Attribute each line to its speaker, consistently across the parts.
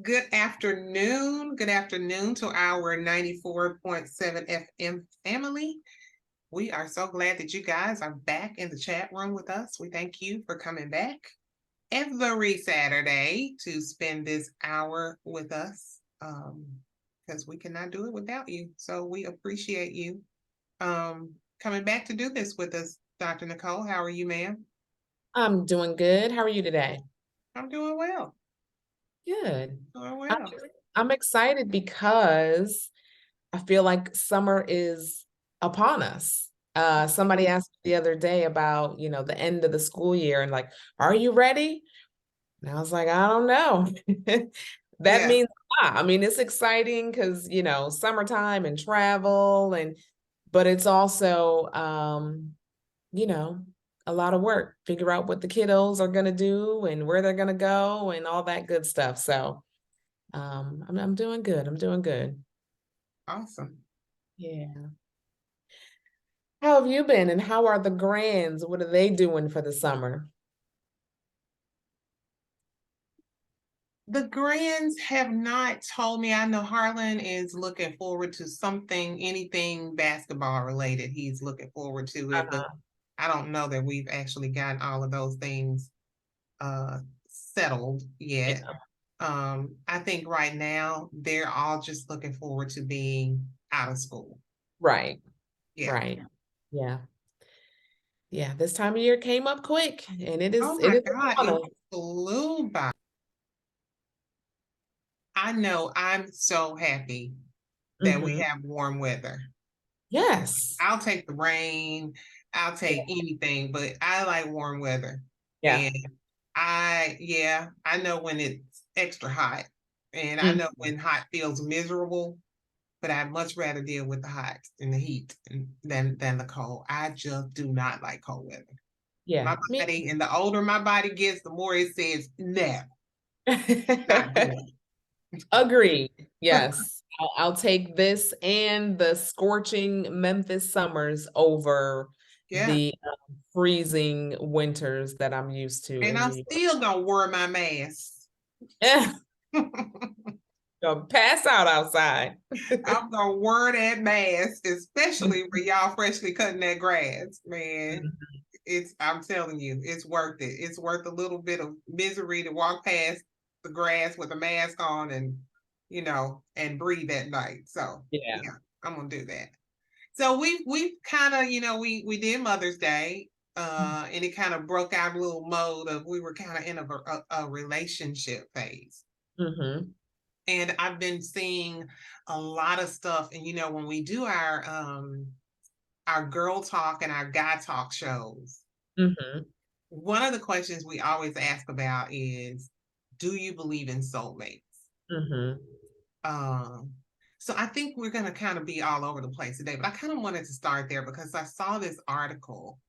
Speaker 1: Good afternoon. Good afternoon to our 94.7 FM family. We are so glad that you guys are back in the chat room with us. We thank you for coming back every Saturday to spend this hour with us because we cannot do it without you. So we appreciate you coming back to do this with us. Dr. Nicole, how are you, ma'am?
Speaker 2: I'm doing good. How are you today?
Speaker 1: I'm doing well.
Speaker 2: Good.
Speaker 1: Doing
Speaker 2: I'm,
Speaker 1: well.
Speaker 2: I'm excited because I feel like summer is upon us. Somebody asked me the other day about, the end of the school year and like, are you ready? And I was like, I don't know. That
Speaker 1: Yeah.
Speaker 2: means a lot. I mean, it's exciting because, summertime and travel but it's also, you know, a lot of work. Figure out what the kiddos are gonna do and where they're gonna go and all that good stuff. So I'm doing good. I'm doing good.
Speaker 1: Awesome.
Speaker 2: Yeah. How have you been and how are the grands? What are they doing for the summer?
Speaker 1: The Grands have not told me. I know Harlan is looking forward to something, anything basketball related. He's looking forward to it, but
Speaker 2: Uh-huh.
Speaker 1: I don't know that we've actually gotten all of those things settled yet.
Speaker 2: Yeah.
Speaker 1: I think right now they're all just looking forward to being out of school.
Speaker 2: Right.
Speaker 1: Yeah.
Speaker 2: Right. Yeah. Yeah. This time of year came up quick and it
Speaker 1: Oh
Speaker 2: is it
Speaker 1: my
Speaker 2: is
Speaker 1: God,
Speaker 2: upon
Speaker 1: it
Speaker 2: us.
Speaker 1: flew by. I know I'm so happy that we
Speaker 2: Mhm.
Speaker 1: have warm weather.
Speaker 2: Yes.
Speaker 1: I'll take the rain, I'll take anything, but I like warm weather.
Speaker 2: Yeah.
Speaker 1: And yeah, I know when it's extra hot, and I know
Speaker 2: Mhm.
Speaker 1: when hot feels miserable, but I'd much rather deal with the hot and the heat than the cold. I just do not like cold weather. My
Speaker 2: Yeah. Me.
Speaker 1: body, and the older my body gets, the more it says, no, not doing
Speaker 2: Agreed.
Speaker 1: it.
Speaker 2: Yes. I'll take this and the scorching Memphis summers over
Speaker 1: Yeah.
Speaker 2: the freezing winters that I'm used to
Speaker 1: And
Speaker 2: in
Speaker 1: I'm
Speaker 2: New York.
Speaker 1: still gonna wear my mask.
Speaker 2: Yeah, gonna pass out outside.
Speaker 1: I'm gonna wear that mask, especially when y'all freshly cutting that grass, man.
Speaker 2: Mhm.
Speaker 1: I'm telling you, it's worth it. It's worth a little bit of misery to walk past the grass with a mask on and breathe at night. So
Speaker 2: Yeah.
Speaker 1: yeah, I'm gonna do that. So we kind of, we did Mother's Day, and it kind of broke our little mode of we were kind of in a relationship phase.
Speaker 2: Mm-hmm.
Speaker 1: And I've been seeing a lot of stuff. And when we do our girl talk and our guy talk shows,
Speaker 2: Mm-hmm.
Speaker 1: one of the questions we always ask about is, do you believe in soulmates?
Speaker 2: Mm-hmm.
Speaker 1: Um, so I think we're gonna kind of be all over the place today, but I kind of wanted to start there because I saw this article,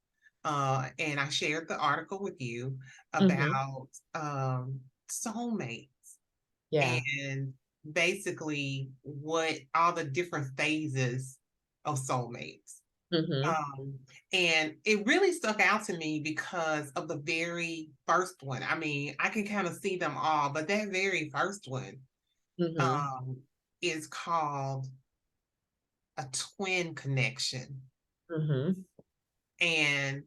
Speaker 1: and I shared the article with you
Speaker 2: Mm-hmm.
Speaker 1: about soulmates
Speaker 2: Yeah.
Speaker 1: and basically what all the different phases of soulmates.
Speaker 2: Mm-hmm.
Speaker 1: Um, and it really stuck out to me because of the very first one. I mean, I can kind of see them all, but that very first one
Speaker 2: Mm-hmm.
Speaker 1: um, is called a twin connection.
Speaker 2: Mm-hmm.
Speaker 1: And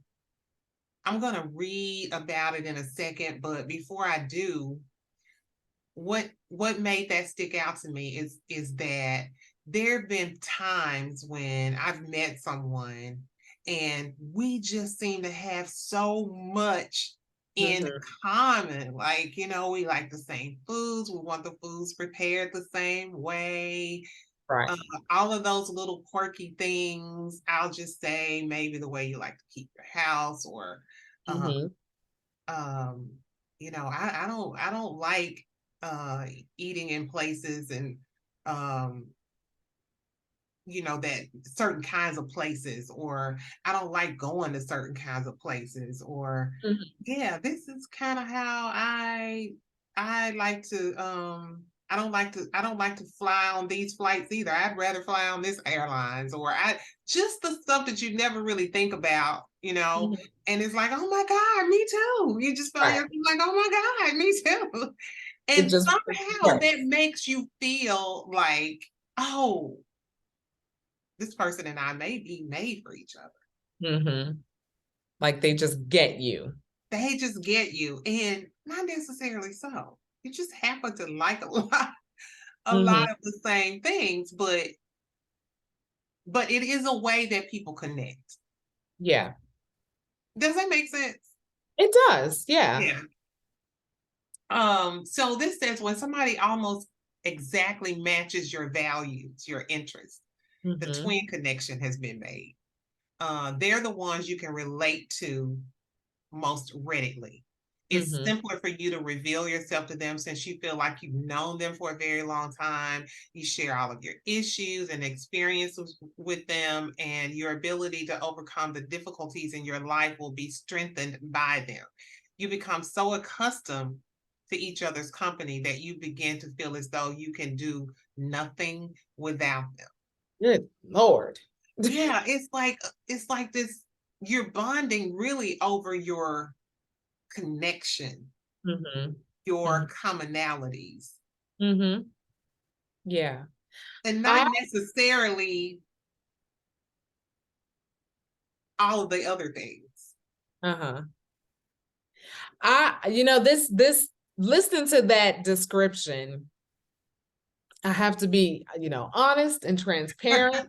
Speaker 1: I'm going to read about it in a second, but before I do, what made that stick out to me is that there have been times when I've met someone and we just seem to have so much in
Speaker 2: Mm-hmm.
Speaker 1: common. Like, we like the same foods, we want the foods prepared the same way.
Speaker 2: Right.
Speaker 1: Uh, all of those little quirky things. I'll just say maybe the way you like to keep your house, or uh,
Speaker 2: Mm-hmm.
Speaker 1: um I don't like eating in places, and um that certain kinds of places, or I don't like going to certain kinds of places, or
Speaker 2: Mm-hmm.
Speaker 1: yeah, this is kind of how I like to I don't like to fly on these flights either. I'd rather fly on this airlines, or I just the stuff that you never really think about.
Speaker 2: Mm-hmm.
Speaker 1: And it's like, oh my God, me too. You just find
Speaker 2: Right.
Speaker 1: yourself like, oh my God, me too.
Speaker 2: It
Speaker 1: And
Speaker 2: just
Speaker 1: somehow
Speaker 2: works.
Speaker 1: that makes you feel like, oh, this person and I may be made for each other.
Speaker 2: Mm-hmm. Like they just get you.
Speaker 1: They just get you, and not necessarily so. You just happen to like a
Speaker 2: Mm-hmm.
Speaker 1: lot of the same things, but it is a way that people connect.
Speaker 2: Yeah,
Speaker 1: Does that make sense?
Speaker 2: it does. Yeah.
Speaker 1: Yeah. So this says when somebody almost exactly matches your values, your interests, the
Speaker 2: Mm-hmm.
Speaker 1: twin connection has been made. They're the ones you can relate to most readily. It's
Speaker 2: Mm-hmm.
Speaker 1: simpler for you to reveal yourself to them since you feel like you've known them for a very long time. You share all of your issues and experiences with them, and your ability to overcome the difficulties in your life will be strengthened by them. You become so accustomed to each other's company that you begin to feel as though you can do nothing without them.
Speaker 2: Good Lord.
Speaker 1: Yeah, it's like this, you're bonding really over your connection,
Speaker 2: Mm-hmm.
Speaker 1: your commonalities,
Speaker 2: Mm-hmm. Yeah.
Speaker 1: and not
Speaker 2: I
Speaker 1: necessarily all of the other things.
Speaker 2: uh-huh. This listen to that description. I have to be, honest and transparent.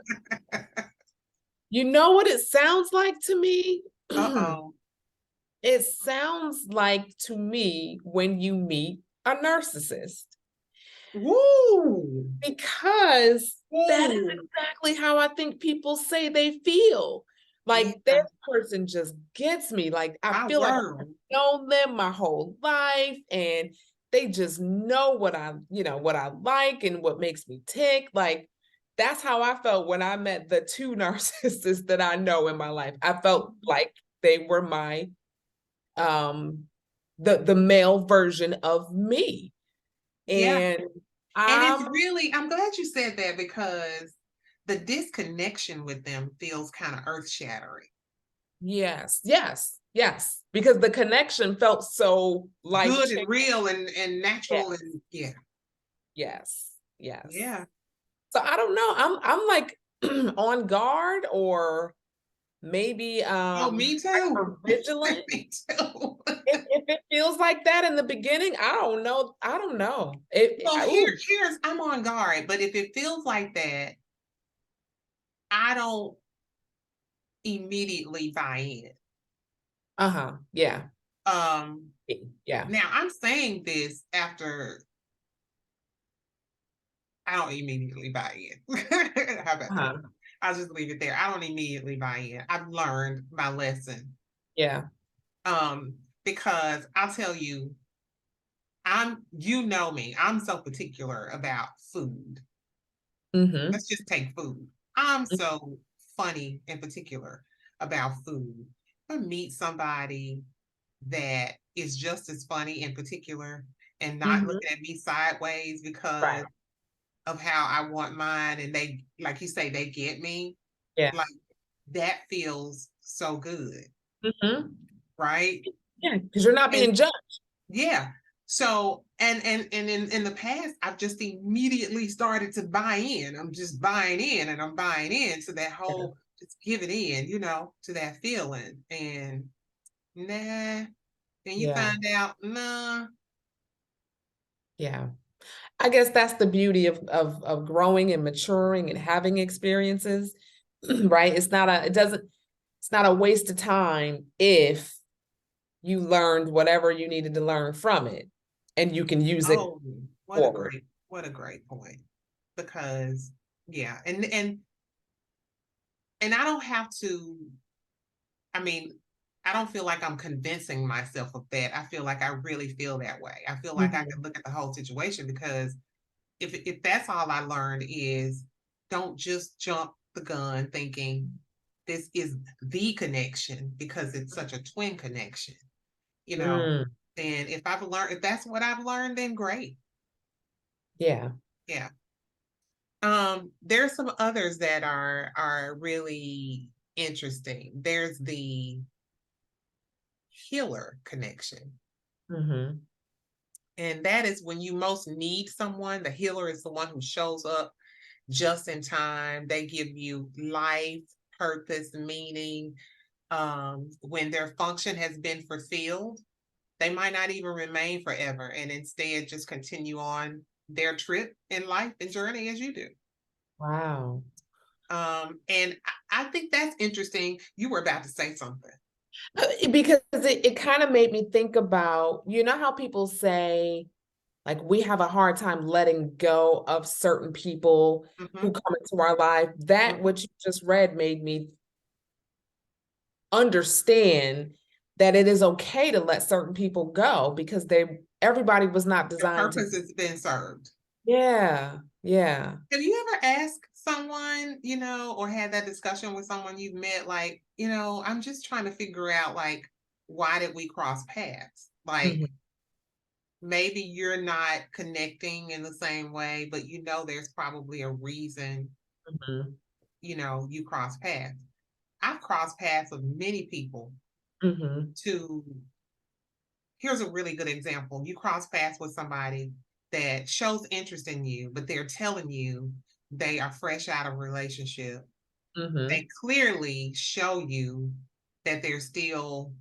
Speaker 2: You know what it sounds like to me?
Speaker 1: Uh-oh.
Speaker 2: It sounds like to me when you meet a narcissist,
Speaker 1: Woo!
Speaker 2: because that is
Speaker 1: Woo!
Speaker 2: exactly how I think people say they feel. Like
Speaker 1: Yeah,
Speaker 2: that person just gets me. Like I
Speaker 1: my
Speaker 2: feel like I've
Speaker 1: world.
Speaker 2: known them my whole life, and they just know what I like and what makes me tick. Like that's how I felt when I met the two narcissists that I know in my life. I felt like they were my the male version of me.
Speaker 1: Yeah.
Speaker 2: And
Speaker 1: And it's
Speaker 2: I'm
Speaker 1: really, I'm glad you said that because the disconnection with them feels kind of earth shattering.
Speaker 2: yes, yes, yes, because the connection felt so life
Speaker 1: Good
Speaker 2: changing.
Speaker 1: and real and
Speaker 2: Yeah,
Speaker 1: natural and yeah.
Speaker 2: yes, yes.
Speaker 1: Yeah.
Speaker 2: So I don't know. I'm like on guard, or maybe
Speaker 1: Oh, me too.
Speaker 2: hyper vigilant.
Speaker 1: Me too.
Speaker 2: If it feels like that in the beginning, I don't know. I don't know.
Speaker 1: Well,
Speaker 2: Ooh,
Speaker 1: here's I'm on guard, but if it feels like that, I don't immediately buy in.
Speaker 2: uh-huh. Yeah.
Speaker 1: Um,
Speaker 2: Yeah.
Speaker 1: Now I'm saying this after I don't immediately buy in. How about that?
Speaker 2: Uh-huh.
Speaker 1: I'll just leave it there. I don't immediately buy in. I've learned my lesson.
Speaker 2: Yeah.
Speaker 1: Um, because I'll tell you, you know me, I'm so particular about food.
Speaker 2: Mm-hmm.
Speaker 1: Let's just take food. I'm so funny in particular about food. If I meet somebody that is just as funny in particular and not
Speaker 2: Mm-hmm.
Speaker 1: looking at me sideways
Speaker 2: Right.
Speaker 1: because of how I want mine, and they, like you say, they get me,
Speaker 2: Yeah.
Speaker 1: like that feels so good,
Speaker 2: Mm-hmm.
Speaker 1: right?
Speaker 2: Yeah, because you're not
Speaker 1: And
Speaker 2: being judged.
Speaker 1: yeah. So and in the past, I've just immediately started to buy in. I'm just buying in and I'm buying in to that
Speaker 2: Yeah.
Speaker 1: whole just give it in, to that feeling. And nah, then you
Speaker 2: Yeah.
Speaker 1: find out, nah.
Speaker 2: Yeah. I guess that's the beauty of growing and maturing and having experiences, right? It's not a waste of time if you learned whatever you needed to learn from it and you can use it
Speaker 1: Oh,
Speaker 2: forward.
Speaker 1: what a great point. Because yeah, and I don't have to, I mean, I don't feel like I'm convincing myself of that. I feel like I really feel that way. I feel like I can
Speaker 2: Mhm.
Speaker 1: look at the whole situation because if that's all I learned is don't just jump the gun thinking this is the connection because it's such a twin connection, you know.
Speaker 2: Mm,
Speaker 1: And if that's what I've learned, then great.
Speaker 2: yeah.
Speaker 1: Yeah. There's some others that are really interesting. There's the healer connection.
Speaker 2: Hmm.
Speaker 1: And that is when you most need someone. The healer is the one who shows up just in time. They give you life, purpose, meaning. When their function has been fulfilled, they might not even remain forever and instead just continue on their trip in life and journey as you do.
Speaker 2: Wow.
Speaker 1: And I think that's interesting. You were about to say something.
Speaker 2: Because it kind of made me think about, you know how people say, like, we have a hard time letting go of certain people who
Speaker 1: Mhm,
Speaker 2: come into our life. That
Speaker 1: mhm.
Speaker 2: what you just read made me understand that it is okay to let certain people go because everybody was not
Speaker 1: Your
Speaker 2: designed to.
Speaker 1: purpose has been served.
Speaker 2: Yeah, yeah.
Speaker 1: Have you ever asked someone, or had that discussion with someone you've met, like, I'm just trying to figure out, like, why did we cross paths? Like,
Speaker 2: Hmm.
Speaker 1: maybe you're not connecting in the same way, but there's probably a reason,
Speaker 2: Hmm.
Speaker 1: you cross paths. I've crossed paths with many people
Speaker 2: Hmm.
Speaker 1: to, here's a really good example. You cross paths with somebody that shows interest in you, but they're telling you they are fresh out of a relationship. They
Speaker 2: Hmm.
Speaker 1: clearly show you that they're still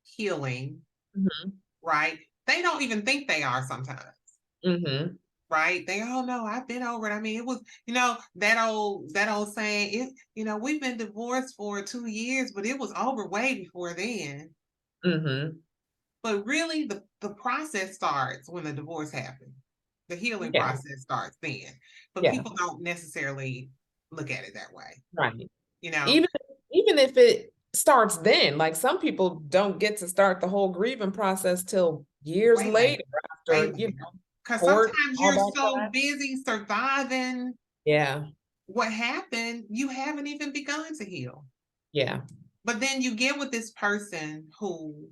Speaker 1: healing,
Speaker 2: Hmm.
Speaker 1: right? They don't even think they are sometimes.
Speaker 2: Hmm.
Speaker 1: Right? They, oh no, I've been over it. I mean, it was, that old saying, we've been divorced for 2 years, but it was over way before then.
Speaker 2: Hmm.
Speaker 1: But really, the process starts when the divorce happened. The healing
Speaker 2: Yeah,
Speaker 1: process starts then. But
Speaker 2: yeah,
Speaker 1: people don't necessarily look at it that way,
Speaker 2: right.
Speaker 1: you know?
Speaker 2: Even even if it starts then, like some people don't get to start the whole grieving process till years
Speaker 1: Way later,
Speaker 2: later
Speaker 1: way
Speaker 2: after,
Speaker 1: later. Because
Speaker 2: court,
Speaker 1: sometimes
Speaker 2: all
Speaker 1: you're
Speaker 2: that
Speaker 1: so
Speaker 2: crap.
Speaker 1: busy surviving
Speaker 2: Yeah,
Speaker 1: what happened, you haven't even begun to heal.
Speaker 2: yeah.
Speaker 1: But then you get with this person who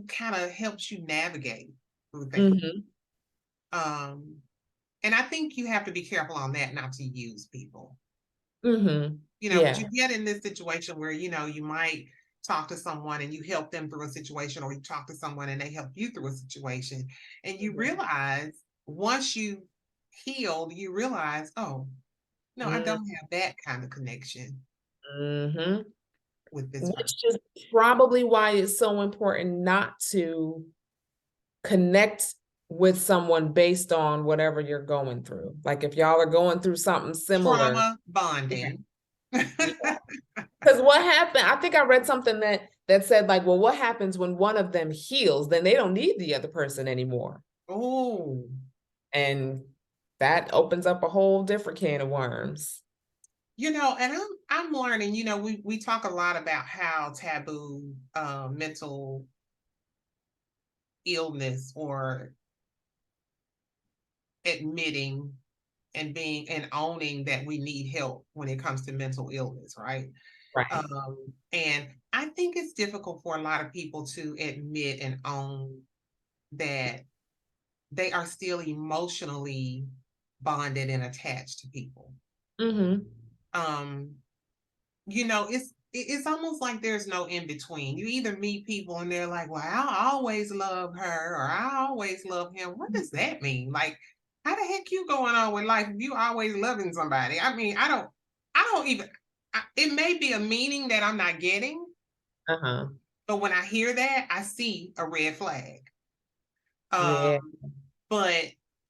Speaker 1: kind of helps you navigate through things.
Speaker 2: Hmm.
Speaker 1: Um, and I think you have to be careful on that, not to use people.
Speaker 2: Hmm.
Speaker 1: But
Speaker 2: Yeah.
Speaker 1: you get in this situation where, you might talk to someone and you help them through a situation, or you talk to someone and they help you through a situation. And you
Speaker 2: Hmm.
Speaker 1: realize once you healed, you realize, oh, no, I don't have that kind of connection
Speaker 2: Hmm.
Speaker 1: with this person.
Speaker 2: Which is probably why it's so important not to connect with someone based on whatever you're going through. Like if y'all are going through something similar.
Speaker 1: Trauma
Speaker 2: Yeah.
Speaker 1: bonding.
Speaker 2: Yeah. Because what happened, I think I read something that said like, well, what happens when one of them heals? Then they don't need the other person anymore.
Speaker 1: Oh,
Speaker 2: And that opens up a whole different can of worms.
Speaker 1: and I'm learning. We talk a lot about how taboo mental illness, or admitting and being and owning that we need help when it comes to mental illness, right?
Speaker 2: Right.
Speaker 1: And I think it's difficult for a lot of people to admit and own that they are still emotionally bonded and attached to people.
Speaker 2: Mm-hmm.
Speaker 1: Um, it's almost like there's no in between. You either meet people and they're like, "Well, I always love her," or "I always love him." What does that mean? Like, how the heck you going on with life if you always loving somebody? I mean, I don't even. It may be a meaning that I'm not getting,
Speaker 2: Uh-huh.
Speaker 1: but when I hear that, I see a red flag. Um,
Speaker 2: Yeah.
Speaker 1: but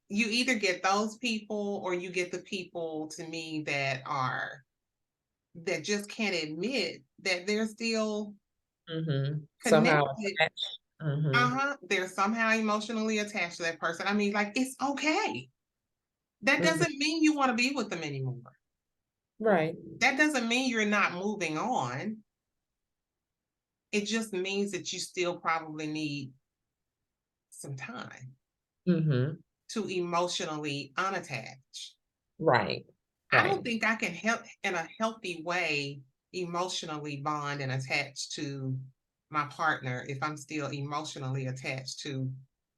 Speaker 1: you either get those people, or you get the people, to me, that just can't admit that they're still
Speaker 2: Mm-hmm. Somehow
Speaker 1: connected.
Speaker 2: attached. Mm-hmm.
Speaker 1: Uh-huh. They're somehow emotionally attached to that person. I mean, like, it's okay. That
Speaker 2: Mm-hmm.
Speaker 1: doesn't mean you want to be with them anymore.
Speaker 2: Right.
Speaker 1: That doesn't mean you're not moving on. It just means that you still probably need some time
Speaker 2: Mm-hmm.
Speaker 1: to emotionally unattach.
Speaker 2: Right.
Speaker 1: I don't
Speaker 2: Right.
Speaker 1: think I can help in a healthy way emotionally bond and attach to my partner if I'm still emotionally attached to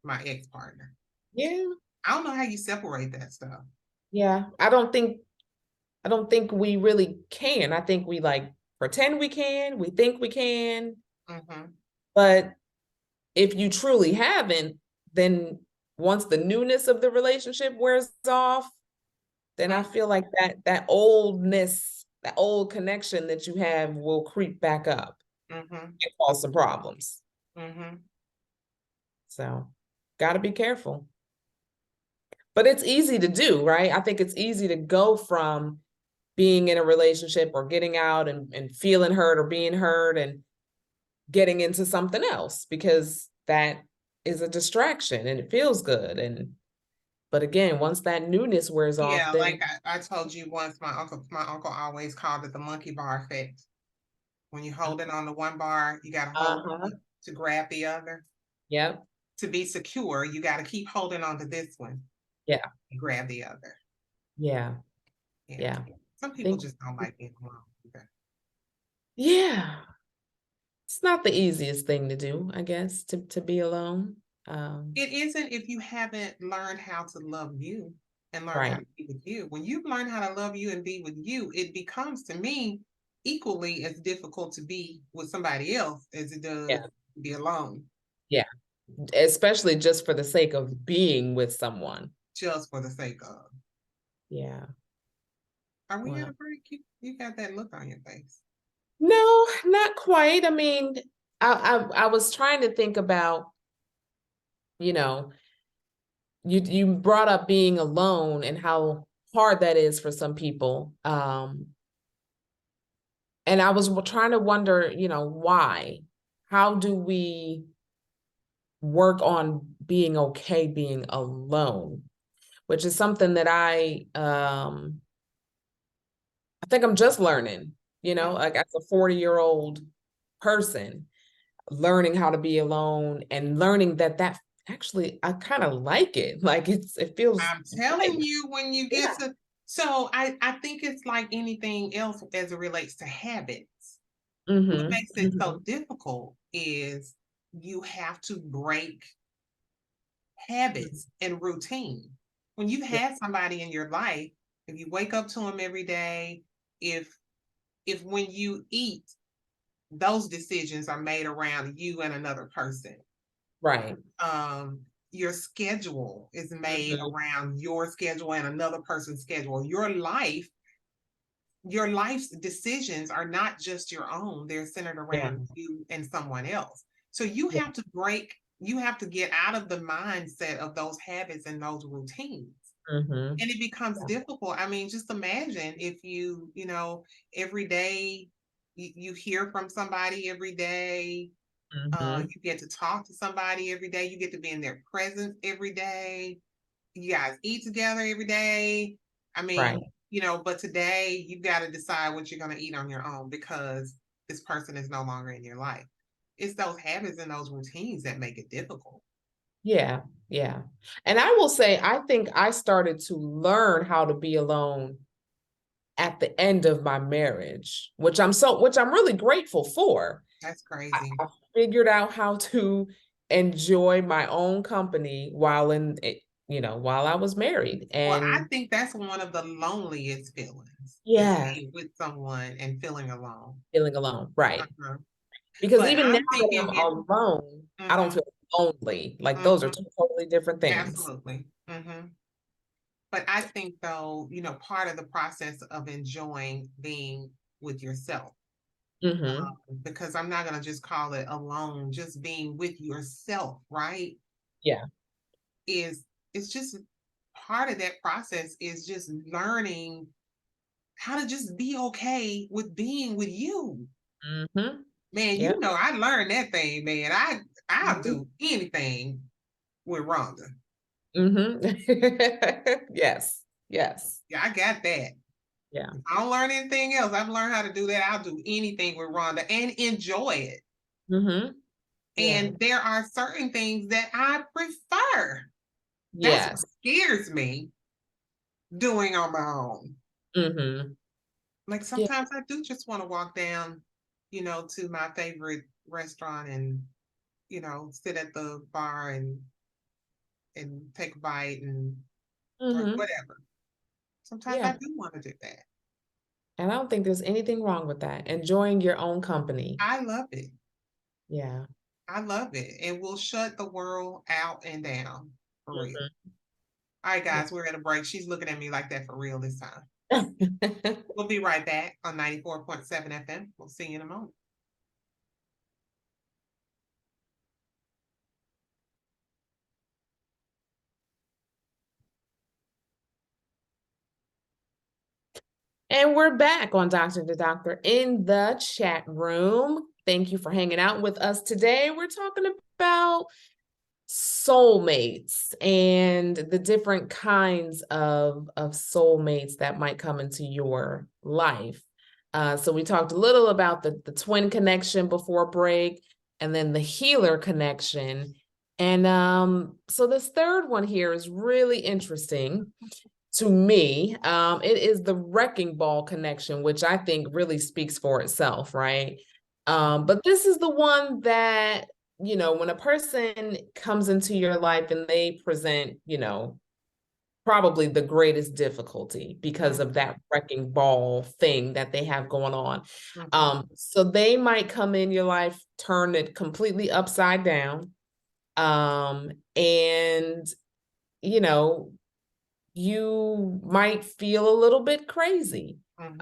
Speaker 1: my ex partner.
Speaker 2: Yeah.
Speaker 1: I don't know how you separate that stuff.
Speaker 2: Yeah. I don't think we really can. I think we like pretend we can, we think we can,
Speaker 1: Hmm.
Speaker 2: but if you truly haven't, then once the newness of the relationship wears off, then I feel like that oldness, that old connection that you have will creep back up
Speaker 1: Mm-hmm.
Speaker 2: and cause some problems.
Speaker 1: Mm-hmm.
Speaker 2: So got to be careful. But it's easy to do, right? I think it's easy to go from being in a relationship or getting out and feeling hurt or being hurt and getting into something else, because that is a distraction and it feels good. And but again, once that newness wears off,
Speaker 1: Yeah,
Speaker 2: then
Speaker 1: like I told you once, my uncle always called it the monkey bar effect. When you hold it on the one bar, you gotta hold
Speaker 2: uh-huh.
Speaker 1: it to grab the other.
Speaker 2: Yep.
Speaker 1: To be secure, you gotta keep holding on to this one
Speaker 2: Yeah.
Speaker 1: and grab the other.
Speaker 2: Yeah.
Speaker 1: Yeah.
Speaker 2: Yeah.
Speaker 1: Some
Speaker 2: I
Speaker 1: people
Speaker 2: think
Speaker 1: just don't like being alone either.
Speaker 2: yeah. It's not the easiest thing to do, I guess, to be alone.
Speaker 1: It isn't if you haven't learned how to love you and learn how
Speaker 2: Right.
Speaker 1: to be with you. When you've learned how to love you and be with you, it becomes to me equally as difficult to be with somebody else as it does
Speaker 2: Yeah.
Speaker 1: to be alone,
Speaker 2: Yeah. Especially just for the sake of being with someone.
Speaker 1: just for the sake of.
Speaker 2: Yeah.
Speaker 1: Are we at
Speaker 2: Well,
Speaker 1: a break? You got that look on your face.
Speaker 2: no, not quite. I mean, I was trying to think about, you know, you brought up being alone and how hard that is for some people. And I was trying to wonder, why? How do we work on being okay being alone? Which is something that I think I'm just learning, like as a 40-year-old person, learning how to be alone and learning that actually I kind of like it. Like it feels
Speaker 1: I'm telling
Speaker 2: nice.
Speaker 1: you, when you
Speaker 2: Yeah.
Speaker 1: get to, so I think it's like anything else as it relates to habits. What
Speaker 2: Mm-hmm.
Speaker 1: makes it so
Speaker 2: Mm-hmm.
Speaker 1: difficult is you have to break habits and routine. When you've
Speaker 2: Yeah.
Speaker 1: had somebody in your life, if you wake up to them every day, if if when you eat, those decisions are made around you and another person.
Speaker 2: Right.
Speaker 1: Um, your schedule is made
Speaker 2: Mm-hmm.
Speaker 1: around your schedule and another person's schedule. Your life's decisions are not just your own, they're centered
Speaker 2: Yeah.
Speaker 1: around you and someone else. So you
Speaker 2: Yeah.
Speaker 1: have to break, you have to get out of the mindset of those habits and those routines.
Speaker 2: Mm-hmm.
Speaker 1: And it becomes
Speaker 2: Yeah.
Speaker 1: difficult. I mean, just imagine if every day you hear from somebody every day,
Speaker 2: Mm-hmm.
Speaker 1: you get to talk to somebody every day, you get to be in their presence every day, you guys eat together every day. I
Speaker 2: Right.
Speaker 1: mean, but today you've got to decide what you're going to eat on your own because this person is no longer in your life. It's those habits and those routines that make it difficult.
Speaker 2: Yeah. Yeah. And I will say, I think I started to learn how to be alone at the end of my marriage, which I'm really grateful for.
Speaker 1: That's
Speaker 2: I,
Speaker 1: crazy.
Speaker 2: I figured out how to enjoy my own company while I was married.
Speaker 1: Well, I
Speaker 2: And
Speaker 1: think that's one of the loneliest feelings is
Speaker 2: yeah,
Speaker 1: being with someone and feeling alone.
Speaker 2: feeling alone. Right.
Speaker 1: Uh-huh.
Speaker 2: Because
Speaker 1: But
Speaker 2: even now
Speaker 1: I'm
Speaker 2: that
Speaker 1: thinking
Speaker 2: I'm
Speaker 1: it.
Speaker 2: alone, I don't
Speaker 1: Mhm,
Speaker 2: feel lonely. Like those are
Speaker 1: mhm,
Speaker 2: two totally different things.
Speaker 1: absolutely. But I think though, part of the process of enjoying being with yourself,
Speaker 2: Mm-hmm.
Speaker 1: because I'm not gonna just call it alone, just being with yourself, right?
Speaker 2: Yeah.
Speaker 1: Is it's just part of that process is just learning how to just be okay with being with you.
Speaker 2: Mm-hmm.
Speaker 1: Man,
Speaker 2: Yep.
Speaker 1: I learned that thing, man. I'll
Speaker 2: Mm-hmm.
Speaker 1: do anything with Rhonda.
Speaker 2: Mm-hmm. Yes. Yes.
Speaker 1: Yeah, I got that.
Speaker 2: Yeah.
Speaker 1: I don't learn anything else. I've learned how to do that. I'll do anything with Rhonda and enjoy it.
Speaker 2: Mm-hmm. Yeah.
Speaker 1: And there are certain things that I prefer. That's what
Speaker 2: Yes.
Speaker 1: scares me doing on my own.
Speaker 2: Mm-hmm.
Speaker 1: Like
Speaker 2: Yeah.
Speaker 1: sometimes I do just want to walk down, to my favorite restaurant and, sit at the bar and take a bite and or
Speaker 2: Mm-hmm.
Speaker 1: whatever. Sometimes I
Speaker 2: Yeah.
Speaker 1: do want to do that.
Speaker 2: And I don't think there's anything wrong with that. Enjoying your own company.
Speaker 1: I love it.
Speaker 2: Yeah.
Speaker 1: I love it. It will shut the world out and down for real. All right, guys, we're at a break. She's looking at me like that for real this time.
Speaker 2: Mhm.
Speaker 1: We'll be right back on 94.7 FM. We'll see you in a moment.
Speaker 2: And we're back on Doctor2Doctor in the chat room. Thank you for hanging out with us today. We're talking about soulmates and the different kinds of soulmates that might come into your life. So we talked a little about the twin connection before break, and then the healer connection. And so this third one here is really interesting to me. It is the wrecking ball connection, which I think really speaks for itself, right? But this is the one that, you know, when a person comes into your life and they present, you know, probably the greatest difficulty because of that wrecking ball thing that they have going on. So they might come in your life, turn it completely upside down. And, you know, you might feel a little bit crazy when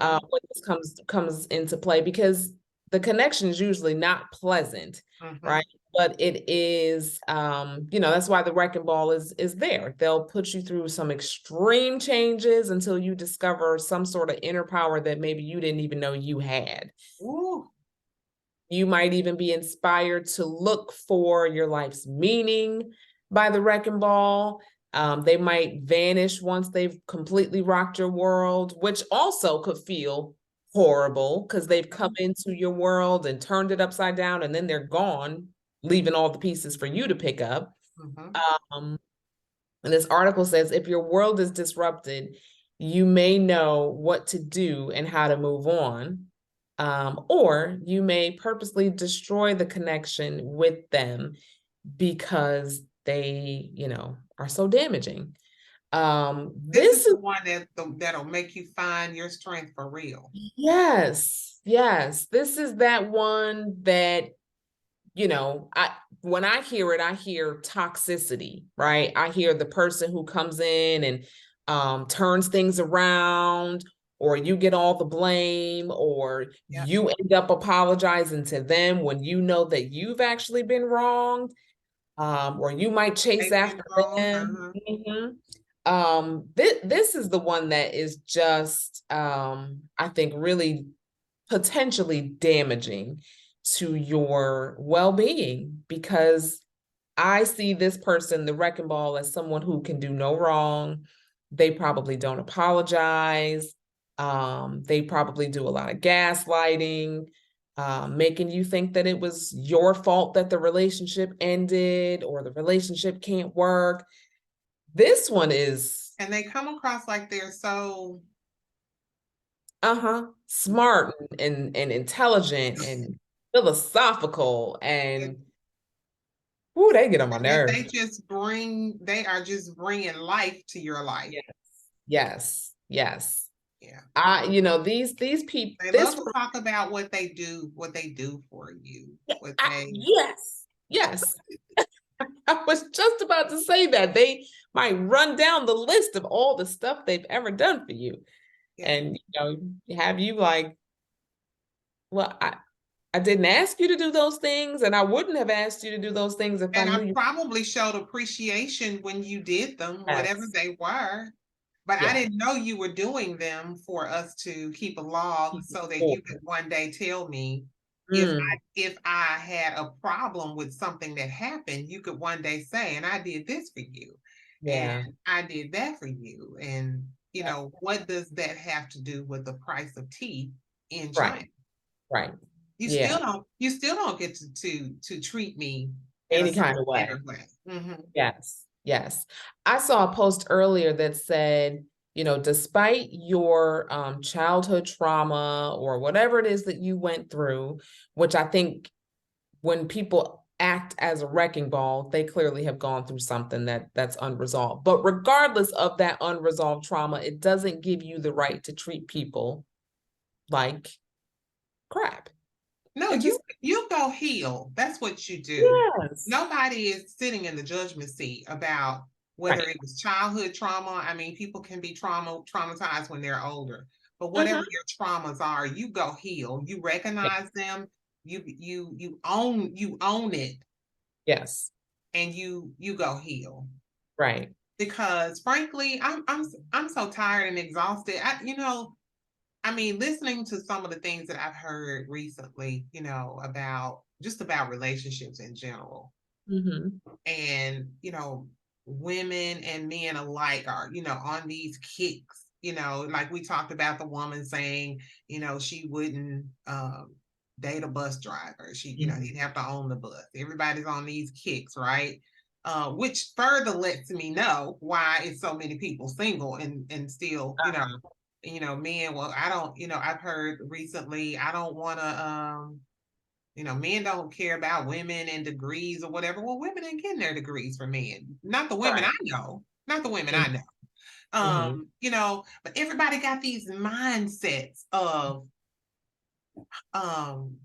Speaker 2: this comes into play, because the connection is usually not pleasant, right? But it is, you know, that's why the wrecking ball is there. They'll put you through some extreme changes until you discover some sort of inner power that maybe you didn't even know you had.
Speaker 1: Ooh.
Speaker 2: You might even be inspired to look for your life's meaning by the wrecking ball. They might vanish once they've completely rocked your world, which also could feel horrible because they've come into your world and turned it upside down, and then they're gone, leaving all the pieces for you to pick up. Um, and this article says, if your world is disrupted, you may know what to do and how to move on. Or you may purposely destroy the connection with them because they, you know, are so damaging.
Speaker 1: This is the one that'll make you find your strength for real.
Speaker 2: Yes, yes. This is that one that, you know, when I hear it, I hear toxicity, right? I hear the person who comes in and turns things around, or you get all the blame, or you end up apologizing to them when you know that you've actually been wronged, or you might chase after them. This is the one that is just, I think, really potentially damaging to your well-being, because I see this person, the wrecking ball, as someone who can do no wrong. They probably don't apologize. They probably do a lot of gaslighting, making you think that it was your fault that the relationship ended or the relationship can't work. This one is,
Speaker 1: and they come across like they're so
Speaker 2: smart and intelligent and philosophical, and ooh, they get on my
Speaker 1: that
Speaker 2: nerves.
Speaker 1: they are just bringing life to your life.
Speaker 2: Yes, yes.
Speaker 1: Yeah.
Speaker 2: You know, these people,
Speaker 1: They
Speaker 2: this
Speaker 1: love to talk about what they do for you.
Speaker 2: yes, yes. I was just about to say that. They might run down the list of all the stuff they've ever done for you. And, you know, have you like, well, I didn't ask you to do those things, and I wouldn't have asked you to do those things if I
Speaker 1: And
Speaker 2: knew
Speaker 1: I
Speaker 2: you.
Speaker 1: probably showed appreciation when you did them, whatever
Speaker 2: Yes.
Speaker 1: they were. But I
Speaker 2: Yeah.
Speaker 1: didn't know you were doing them for us to keep a log so that you could one day tell me if I had a problem with something that happened, you could one day say, and I did this for you,
Speaker 2: Yeah.
Speaker 1: and I did that for you. And you know, what does that have to do with the price of tea in China?
Speaker 2: Right. Right.
Speaker 1: You
Speaker 2: Yeah.
Speaker 1: still don't get to treat me in a
Speaker 2: Any kind of way.
Speaker 1: better way.
Speaker 2: Yes. Yes. I saw a post earlier that said, you know, despite your childhood trauma or whatever it is that you went through, which I think when people act as a wrecking ball, they clearly have gone through something that's unresolved. But regardless of that unresolved trauma, it doesn't give you the right to treat people like crap.
Speaker 1: No,
Speaker 2: It just,
Speaker 1: you go heal. That's what you do.
Speaker 2: yes.
Speaker 1: Nobody is sitting in the judgment seat about whether
Speaker 2: Right.
Speaker 1: it was childhood trauma. I mean, people can be traumatized when they're older, but whatever
Speaker 2: Mhm.
Speaker 1: your traumas are, you go heal. You recognize them. You own it,
Speaker 2: Yes.
Speaker 1: and you go heal.
Speaker 2: Right.
Speaker 1: Because frankly, I'm so tired and exhausted. I mean, listening to some of the things that I've heard recently, about relationships in general,
Speaker 2: Hmm.
Speaker 1: and women and men alike are, on these kicks, like we talked about the woman saying, she wouldn't date a bus driver. She,
Speaker 2: Mhm.
Speaker 1: didn't have to own the bus. Everybody's on these kicks, right? Which further lets me know why it's so many people single and still, men, well, I don't, I've heard recently, I don't want to, men don't care about women and degrees or whatever. Well, women ain't getting their degrees from men. Not the women I
Speaker 2: Right.
Speaker 1: know. Not the women I know.
Speaker 2: Mm-hmm.
Speaker 1: But everybody got these mindsets of um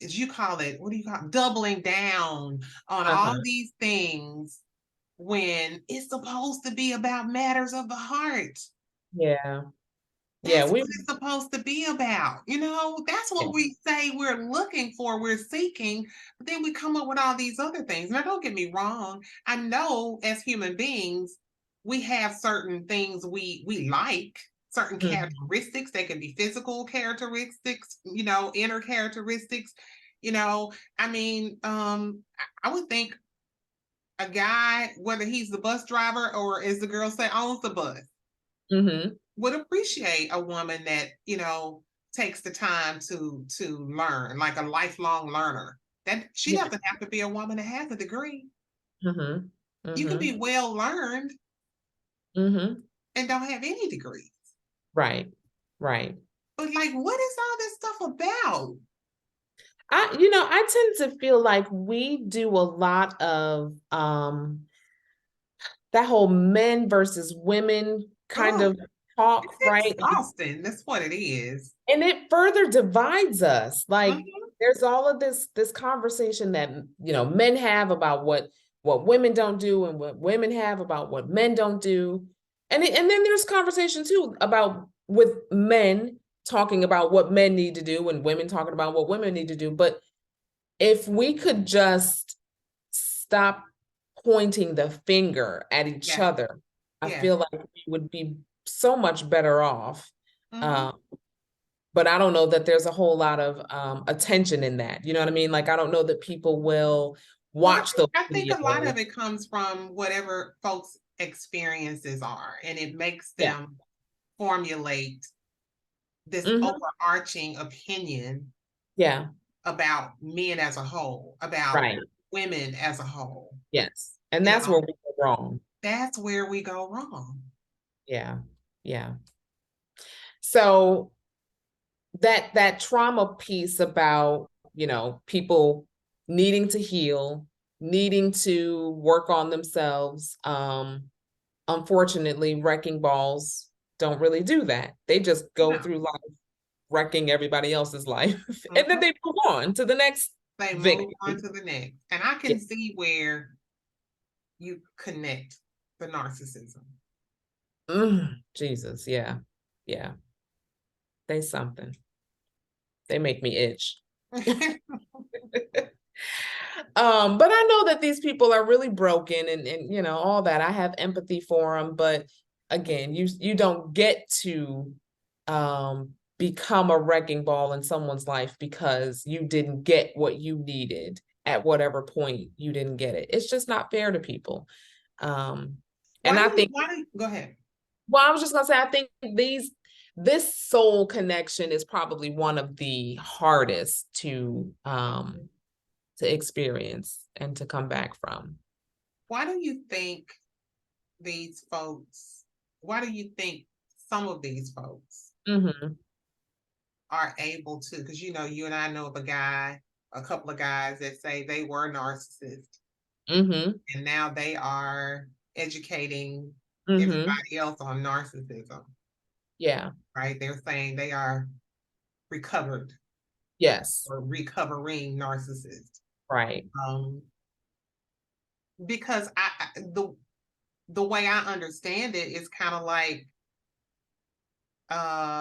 Speaker 1: as you call it, what do you call it? Doubling down on all
Speaker 2: Uh-huh.
Speaker 1: these things when it's supposed to be about matters of the heart.
Speaker 2: Yeah. Yeah.
Speaker 1: That's
Speaker 2: We,
Speaker 1: what it's supposed to be about. That's
Speaker 2: yeah.
Speaker 1: what we say we're looking for, we're seeking, but then we come up with all these other things. Now, don't get me wrong. I know as human beings, we have certain things we like, certain
Speaker 2: Mhm.
Speaker 1: characteristics. They can be physical characteristics, inner characteristics. I mean, I would think a guy, whether he's the bus driver or as the girl say, owns the bus,
Speaker 2: Mhm.
Speaker 1: would appreciate a woman that takes the time to learn, like a lifelong learner. That she
Speaker 2: Yeah.
Speaker 1: doesn't have to be a woman that has a degree.
Speaker 2: Mhm.
Speaker 1: You can be
Speaker 2: Mhm.
Speaker 1: well learned
Speaker 2: Mhm.
Speaker 1: and don't have any degree.
Speaker 2: Right. Right.
Speaker 1: But like, what is all this stuff about?
Speaker 2: I tend to feel like we do a lot of that whole men versus women kind
Speaker 1: Oh,
Speaker 2: of talk,
Speaker 1: it's
Speaker 2: right?
Speaker 1: exhausting. That's what it is.
Speaker 2: And it further divides us. Like
Speaker 1: Mhm.
Speaker 2: there's all of this conversation that men have about what women don't do and what women have about what men don't do. And then there's conversation too about with men talking about what men need to do and women talking about what women need to do. But if we could just stop pointing the finger at each
Speaker 1: Yes,
Speaker 2: other, I
Speaker 1: yes.
Speaker 2: feel like we would be so much better off.
Speaker 1: Mhm.
Speaker 2: Um, but I don't know that there's a whole lot of attention in that. You know what I mean? Like I don't know that people will
Speaker 1: Well,
Speaker 2: watch those
Speaker 1: I think a lot
Speaker 2: videos.
Speaker 1: of it comes from whatever folks' experiences are, and it makes
Speaker 2: Yeah.
Speaker 1: them formulate this
Speaker 2: Hmm.
Speaker 1: overarching opinion
Speaker 2: Yeah.
Speaker 1: about men as a whole, about
Speaker 2: Right.
Speaker 1: women as a whole.
Speaker 2: Yes. And
Speaker 1: You
Speaker 2: that's
Speaker 1: know,
Speaker 2: where we go wrong.
Speaker 1: that's where we go wrong.
Speaker 2: Yeah. Yeah. So that trauma piece about, people needing to heal, needing to work on themselves. Unfortunately, wrecking balls don't really do that. They just go
Speaker 1: No,
Speaker 2: through life wrecking everybody else's life. And then
Speaker 1: mhm.
Speaker 2: they move on to the next
Speaker 1: They move on
Speaker 2: victim.
Speaker 1: to the next. And I
Speaker 2: Yeah.
Speaker 1: can see where you connect the narcissism.
Speaker 2: Jesus, yeah. Yeah. They something. They make me itch. But I know that these people are really broken and all that. I have empathy for them, but again, you don't get to become a wrecking ball in someone's life because you didn't get what you needed at whatever point you didn't get it. It's just not fair to people. Um, and I think,
Speaker 1: Go ahead?
Speaker 2: well, I was just gonna say, I think this soul connection is probably one of the hardest to experience and to come back from.
Speaker 1: Why do you think these folks, why do you think some of these folks
Speaker 2: Hmm.
Speaker 1: are able to, because you and I know of a couple of guys that say they were narcissists
Speaker 2: Hmm.
Speaker 1: and now they are educating
Speaker 2: Hmm.
Speaker 1: everybody else on narcissism,
Speaker 2: Yeah.
Speaker 1: right? They're saying they are recovered
Speaker 2: Yes.
Speaker 1: or recovering narcissist.
Speaker 2: Right.
Speaker 1: Um, because the way I understand it is kind of like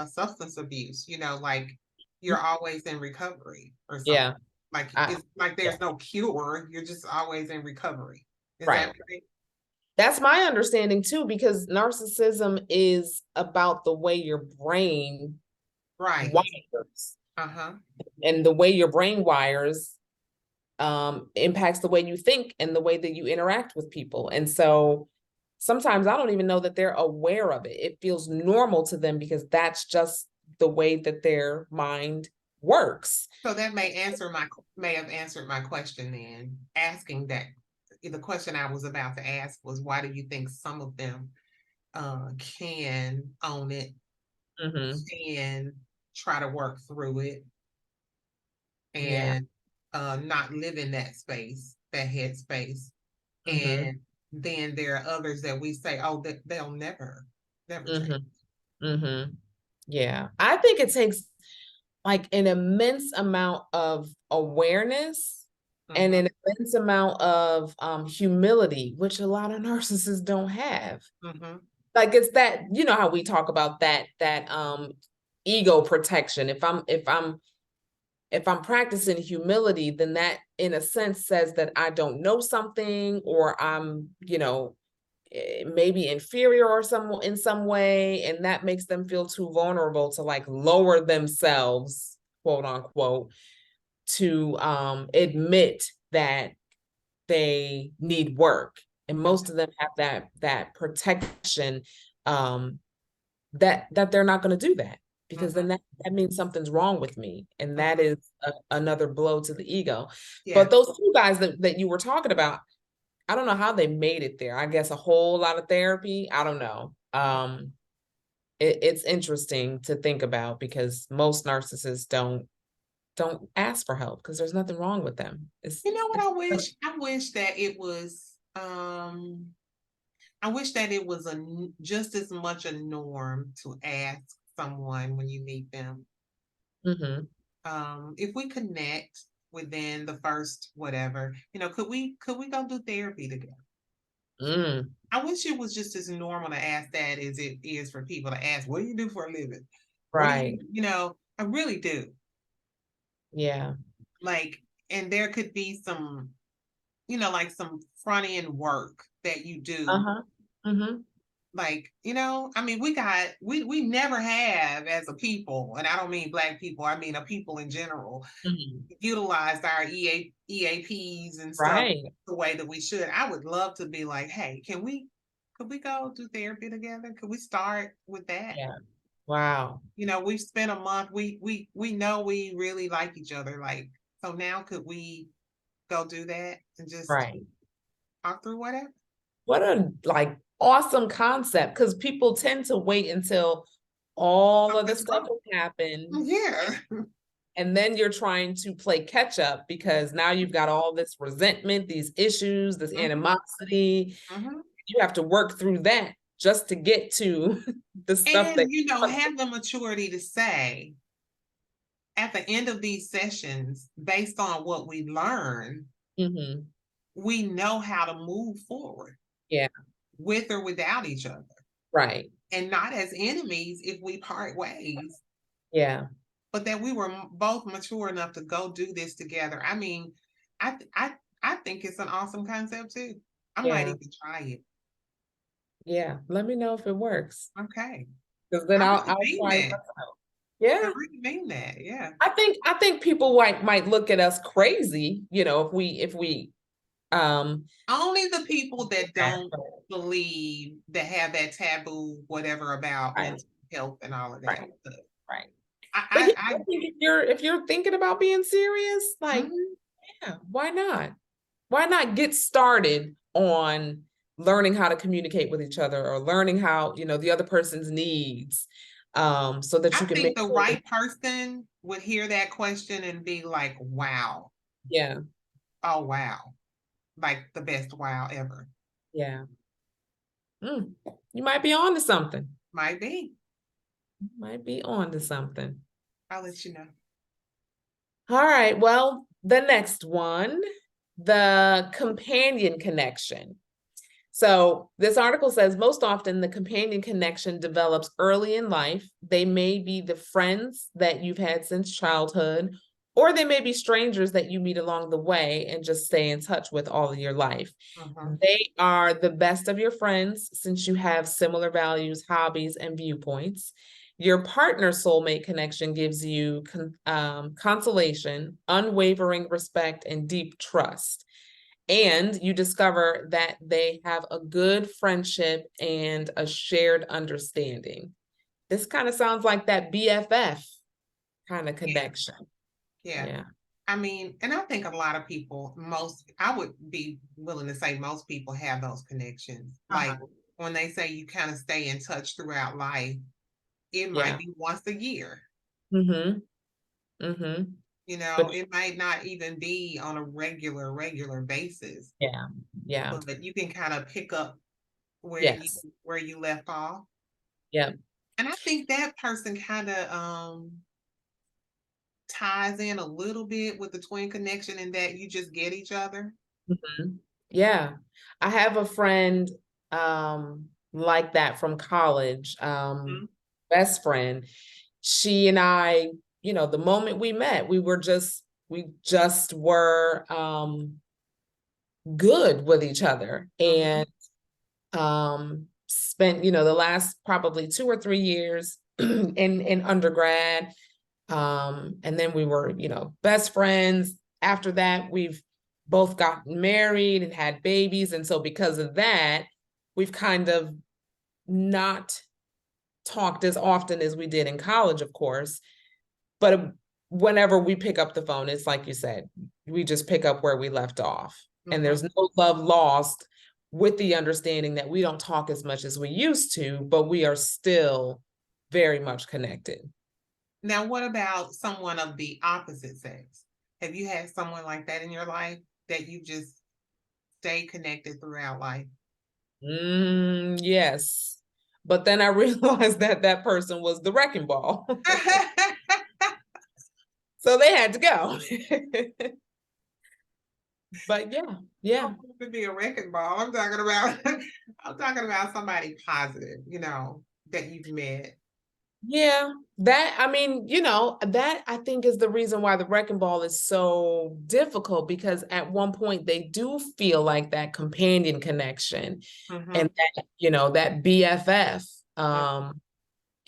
Speaker 1: substance abuse, like you're always in recovery or something.
Speaker 2: Yeah.
Speaker 1: Like
Speaker 2: I,
Speaker 1: it's like
Speaker 2: yeah.
Speaker 1: there's no cure, you're just always in recovery. Is
Speaker 2: Right.
Speaker 1: that right?
Speaker 2: That's my understanding too, because narcissism is about the way your brain
Speaker 1: Right.
Speaker 2: wires,
Speaker 1: Uh-huh.
Speaker 2: and the way your brain wires impacts the way you think and the way that you interact with people. And so sometimes I don't even know that they're aware of it. It feels normal to them because that's just the way that their mind works.
Speaker 1: So that may have answered my question then, asking that the question I was about to ask was why do you think some of them can own it
Speaker 2: Mm-hmm.
Speaker 1: and try to work through it
Speaker 2: Yeah.
Speaker 1: and not live in that space, that headspace.
Speaker 2: Mm-hmm.
Speaker 1: And then there are others that we say, oh, that they'll never change.
Speaker 2: Mm-hmm. Mm-hmm. Yeah. I think it takes like an immense amount of awareness and
Speaker 1: Mm-hmm,
Speaker 2: an immense amount of humility, which a lot of narcissists don't have.
Speaker 1: mm-hmm,
Speaker 2: Like it's that, you know how we talk about that ego protection. If I'm practicing humility, then that in a sense says that I don't know something, or I'm, maybe inferior or some in some way, and that makes them feel too vulnerable to like lower themselves, quote unquote, to admit that they need work. And most of them have that protection, um that they're not going to do that, because
Speaker 1: mm-hmm,
Speaker 2: then that means something's wrong with me, and that
Speaker 1: mm-hmm.
Speaker 2: is another blow to the ego.
Speaker 1: Yeah.
Speaker 2: But those two guys that you were talking about, I don't know how they made it there. I guess a whole lot of therapy. I don't know. It's interesting to think about, because most narcissists don't ask for help because there's nothing wrong with them.
Speaker 1: You know what
Speaker 2: It's
Speaker 1: I wish? I wish that it was I wish that it was just as much a norm to ask someone when you meet them.
Speaker 2: Mhm.
Speaker 1: If we connect within the first whatever, could we go do therapy together?
Speaker 2: Mm,
Speaker 1: I wish it was just as normal to ask that as it is for people to ask, what do you do for a living? What do
Speaker 2: right.
Speaker 1: I really do.
Speaker 2: Yeah.
Speaker 1: Like, and there could be some, like some front end work that you do.
Speaker 2: Uh-huh. Mhm.
Speaker 1: Like, I mean, we never have as a people, and I don't mean Black people, I mean a people in general,
Speaker 2: Mhm.
Speaker 1: utilized our EAPs and stuff
Speaker 2: Right.
Speaker 1: the way that we should. I would love to be like, hey, could we go do therapy together? Could we start with that?
Speaker 2: Yeah. Wow.
Speaker 1: We've spent a month, we know we really like each other. Like, so now could we go do that and just
Speaker 2: Right.
Speaker 1: talk through whatever?
Speaker 2: What a like awesome concept, because people tend to wait until all of the
Speaker 1: Something's
Speaker 2: stuff
Speaker 1: wrong.
Speaker 2: has happened,
Speaker 1: Yeah.
Speaker 2: and then you're trying to play catch up, because now you've got all this resentment, these issues, this
Speaker 1: Mhm,
Speaker 2: animosity.
Speaker 1: mhm.
Speaker 2: You have to work through that just to get to the stuff that
Speaker 1: And have the maturity to say at the end of these sessions, based on what we learn,
Speaker 2: Mhm.
Speaker 1: we know how to move forward
Speaker 2: Yeah.
Speaker 1: with or without each other,
Speaker 2: Right.
Speaker 1: and not as enemies if we part ways,
Speaker 2: Yeah.
Speaker 1: but that we were both mature enough to go do this together. I mean, I think it's an awesome concept too. I might
Speaker 2: Yeah.
Speaker 1: even try it.
Speaker 2: Yeah. Let me know if it works,
Speaker 1: Okay.
Speaker 2: because then
Speaker 1: I
Speaker 2: I'll
Speaker 1: really
Speaker 2: I'll
Speaker 1: mean
Speaker 2: try it
Speaker 1: that.
Speaker 2: myself.
Speaker 1: I
Speaker 2: Yeah.
Speaker 1: really mean that. Yeah.
Speaker 2: I think people might look at us crazy, if we
Speaker 1: Only the people that
Speaker 2: that,
Speaker 1: don't believe, that have that taboo, whatever, about
Speaker 2: right,
Speaker 1: mental health and all of that.
Speaker 2: right,
Speaker 1: But
Speaker 2: right. But yeah,
Speaker 1: I
Speaker 2: I think if you're thinking about being serious, like,
Speaker 1: mhm.
Speaker 2: yeah, why not? Why not get started on learning how to communicate with each other, or learning how, the other person's needs, so that
Speaker 1: I
Speaker 2: you can
Speaker 1: think
Speaker 2: make
Speaker 1: the
Speaker 2: sure that,
Speaker 1: right person would hear that question and be like, wow,
Speaker 2: yeah,
Speaker 1: oh wow, like the best wow ever.
Speaker 2: yeah. You might be on to something.
Speaker 1: Might be.
Speaker 2: Might be on to something.
Speaker 1: I'll let you know.
Speaker 2: All right. Well, the next one, the companion connection. So this article says most often the companion connection develops early in life. They may be the friends that you've had since childhood, or they may be strangers that you meet along the way and just stay in touch with all of your life.
Speaker 1: Mhm.
Speaker 2: They are the best of your friends since you have similar values, hobbies, and viewpoints. Your partner soulmate connection gives you consolation, unwavering respect, and deep trust. And you discover that they have a good friendship and a shared understanding. This kind of sounds like that BFF kind of
Speaker 1: Yeah,
Speaker 2: connection.
Speaker 1: yeah.
Speaker 2: Yeah.
Speaker 1: I mean, and I think a lot of people, I would be willing to say most people have those connections. Like
Speaker 2: Uh-huh.
Speaker 1: when they say you kind of stay in touch throughout life, it might
Speaker 2: Yeah.
Speaker 1: be once a year.
Speaker 2: Mm-hmm. Mm-hmm. But
Speaker 1: It might not even be on a regular basis,
Speaker 2: yeah, yeah,
Speaker 1: but you can kind of pick up
Speaker 2: yes,
Speaker 1: where you left off.
Speaker 2: yeah.
Speaker 1: And I think that person kind of ties in a little bit with the twin connection in that you just get each other.
Speaker 2: Mhm. Yeah. I have a friend like that from college,
Speaker 1: Mhm.
Speaker 2: best friend. She and I, the moment we met, we just were good with each other
Speaker 1: Mhm.
Speaker 2: and spent, the last probably 2 or 3 years in undergrad. And then we were, best friends. After that, we've both gotten married and had babies. And so because of that, we've kind of not talked as often as we did in college, of course. But whenever we pick up the phone, it's like you said, we just pick up where we left off. And
Speaker 1: Mhm.
Speaker 2: there's no love lost with the understanding that we don't talk as much as we used to, but we are still very much connected.
Speaker 1: Now, what about someone of the opposite sex? Have you had someone like that in your life that you just stay connected throughout life?
Speaker 2: Yes. But then I realized that that person was the wrecking ball. So they had to go. But yeah, yeah.
Speaker 1: Don't have to be a wrecking ball. I'm talking about I'm talking about somebody positive, that you've met.
Speaker 2: Yeah. I mean, that I think is the reason why the wrecking ball is so difficult because at one point they do feel like that companion connection and
Speaker 1: Mhm.
Speaker 2: that BFF.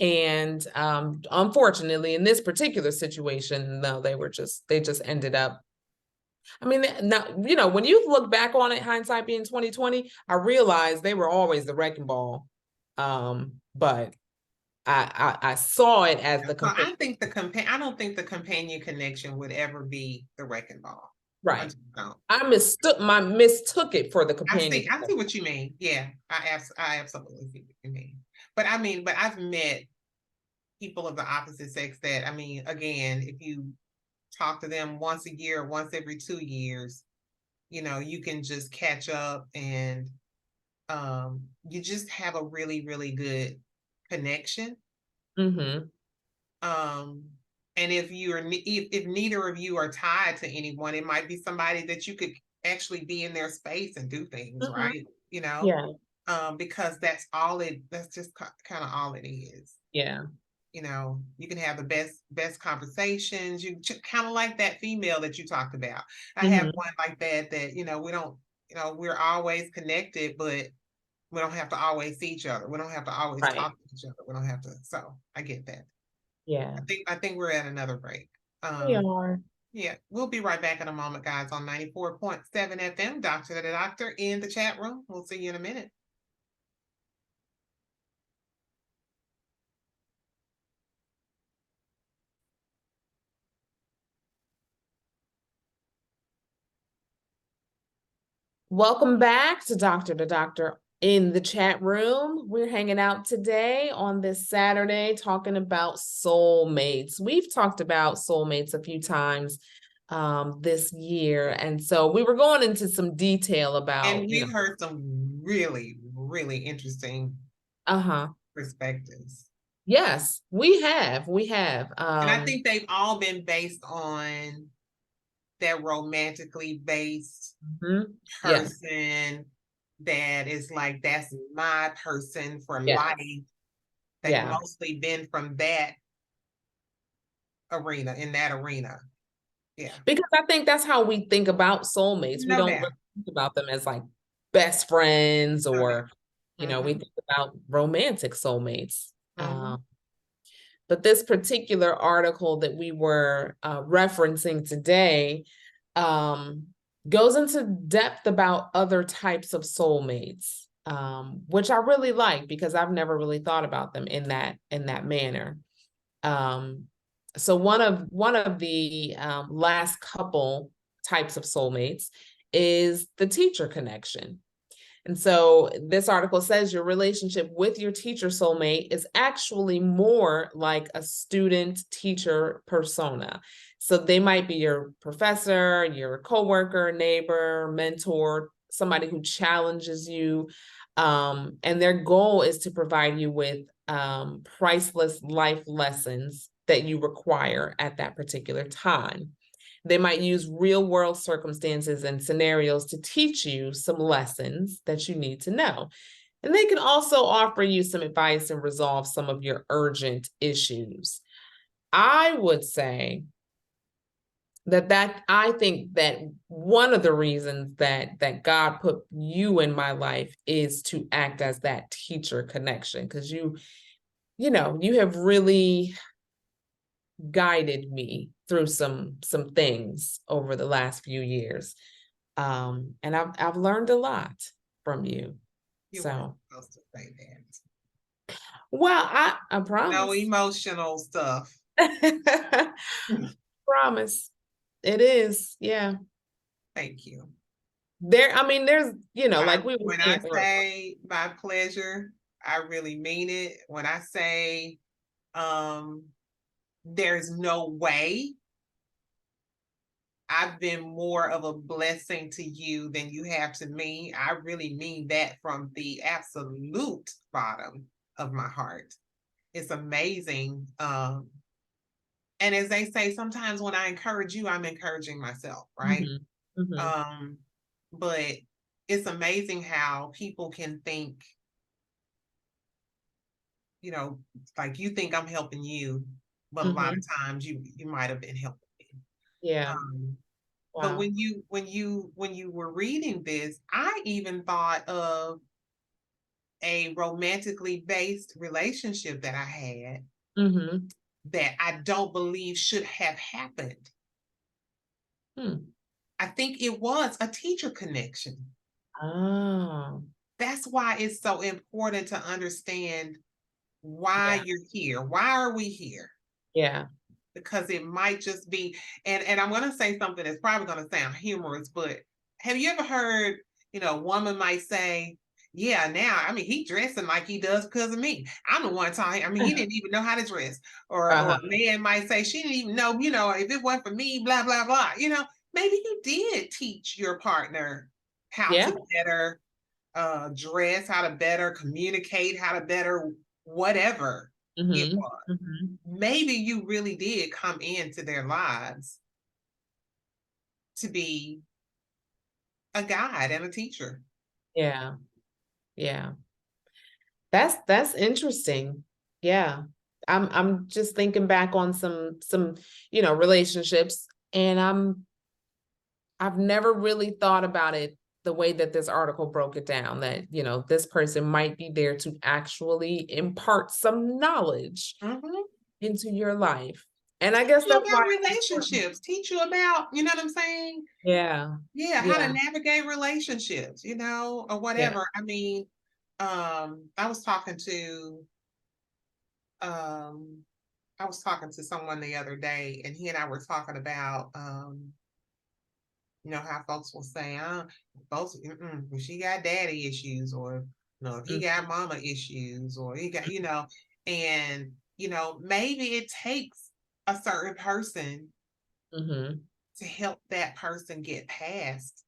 Speaker 2: And unfortunately, in this particular situation, no, they just ended up. I mean, now, when you look back on it, hindsight being 2020, I realized they were always the wrecking ball. But I saw it as the
Speaker 1: So
Speaker 2: companion.
Speaker 1: I don't think the companion connection would ever be the wrecking ball. I
Speaker 2: Right.
Speaker 1: just don't.
Speaker 2: I mistook it for the companion.
Speaker 1: I see what you mean. Yeah, I absolutely see what you mean. But I've met people of the opposite sex that, I mean, again, if you talk to them once a year, once every 2 years, you can just catch up and you just have a really good connection.
Speaker 2: Mm-hmm.
Speaker 1: Um, and if neither of you are tied to anyone, it might be somebody that you could actually be in their space and do things,
Speaker 2: Mm-hmm.
Speaker 1: right?
Speaker 2: Yeah.
Speaker 1: Because that's just kind of all it is.
Speaker 2: Yeah.
Speaker 1: You can have the best conversations. You kind of like that female that you talked about. I have
Speaker 2: Mm-hmm.
Speaker 1: one like that we don't, we're always connected, but we don't have to always see each other. We don't have to always
Speaker 2: Right.
Speaker 1: talk to each other. We don't have to. So I get that.
Speaker 2: Yeah.
Speaker 1: I think we're at another break.
Speaker 2: We
Speaker 1: Um,
Speaker 2: are.
Speaker 1: yeah, we'll be right back in a moment, guys, on 94.7 FM. Doctor in the chat room. We'll see you in a minute.
Speaker 2: Welcome back to Doctor in the chat room. We're hanging out today on this Saturday talking about soulmates. We've talked about soulmates a few times this year. And so we were going into some detail
Speaker 1: And
Speaker 2: about,
Speaker 1: we've heard some really interesting
Speaker 2: uh-huh.
Speaker 1: perspectives.
Speaker 2: Yes, we have.
Speaker 1: And I think they've all been based on that romantically based
Speaker 2: Mhm. Yes,
Speaker 1: person that is like, that's my person for
Speaker 2: yes,
Speaker 1: life. They've
Speaker 2: yeah.
Speaker 1: mostly been from that arena, in that arena. Yeah,
Speaker 2: Because I think that's how we think about soulmates. We
Speaker 1: no
Speaker 2: don't
Speaker 1: doubt.
Speaker 2: really think about them as like best friends,
Speaker 1: No
Speaker 2: or,
Speaker 1: doubt.
Speaker 2: we think about romantic soulmates.
Speaker 1: Hmm.
Speaker 2: But this particular article that we were referencing today um, goes into depth about other types of soulmates, which I really like because I've never really thought about them in that manner. Um, so one of the last couple types of soulmates is the teacher connection. And so this article says your relationship with your teacher soulmate is actually more like a student teacher persona. So they might be your professor, your coworker, neighbor, mentor, somebody who challenges you. And their goal is to provide you with priceless life lessons that you require at that particular time. They might use real world circumstances and scenarios to teach you some lessons that you need to know. And they can also offer you some advice and resolve some of your urgent issues. I would say that I think that one of the reasons that God put you in my life is to act as that teacher connection, because you have really guided me through some things over the last few years. And I've learned a lot from you.
Speaker 1: You weren't
Speaker 2: So,
Speaker 1: supposed to say that.
Speaker 2: well, I
Speaker 1: No
Speaker 2: promise.
Speaker 1: emotional stuff.
Speaker 2: Promise. It is. Yeah.
Speaker 1: Thank you.
Speaker 2: I mean, there's, like we were
Speaker 1: When I
Speaker 2: saying earlier.
Speaker 1: say my pleasure, I really mean it. When I say um there's no way I've been more of a blessing to you than you have to me, I really mean that from the absolute bottom of my heart. It's amazing. And as they say, sometimes when I encourage you, I'm encouraging myself, right?
Speaker 2: Mhm. Mhm.
Speaker 1: Um, but it's amazing how people can think, you know, like you think I'm helping you, but a lot of
Speaker 2: Mhm.
Speaker 1: times you might have been helping me.
Speaker 2: Yeah.
Speaker 1: Um, but
Speaker 2: Wow.
Speaker 1: when you were reading this, I even thought of a romantically based relationship that I had
Speaker 2: Mhm.
Speaker 1: that I don't believe should have happened.
Speaker 2: Hmm.
Speaker 1: I think it was a teacher connection.
Speaker 2: Oh.
Speaker 1: That's why it's so important to understand why
Speaker 2: Yeah.
Speaker 1: you're here. Why are we here?
Speaker 2: Yeah.
Speaker 1: Because it might just be, and I'm going to say something that's probably going to sound humorous, but have you ever heard, a woman might say, yeah, now, I mean, he dressing like he does because of me. I'm the one time, I mean, he didn't even know how to dress. Or
Speaker 2: Uh-huh.
Speaker 1: a man might say, she didn't even know, if it wasn't for me, blah, blah, blah. Maybe you did teach your partner how
Speaker 2: Yeah.
Speaker 1: to better dress, how to better communicate, how to better whatever it
Speaker 2: Mhm.
Speaker 1: was.
Speaker 2: Mhm.
Speaker 1: Maybe you really did come into their lives to be a guide and a teacher.
Speaker 2: Yeah. Yeah. That's interesting. Yeah. I'm just thinking back on some, relationships, and I've never really thought about it the way that this article broke it down, that, this person might be there to actually impart some knowledge
Speaker 1: Mhm.
Speaker 2: into your life. And I
Speaker 1: Teach
Speaker 2: guess
Speaker 1: you
Speaker 2: that's why
Speaker 1: about
Speaker 2: it's important.
Speaker 1: relationships. Teach you about, you know what I'm saying?
Speaker 2: Yeah.
Speaker 1: Yeah, how to
Speaker 2: Yeah.
Speaker 1: navigate relationships, or
Speaker 2: Yeah.
Speaker 1: whatever. I mean, I was talking to um someone the other day, and he and I were talking about how folks will say, folks, well, she got daddy issues, or no, if he
Speaker 2: Mm,
Speaker 1: got mama issues, or he got, and maybe it takes a certain person
Speaker 2: mhm.
Speaker 1: to help that person get past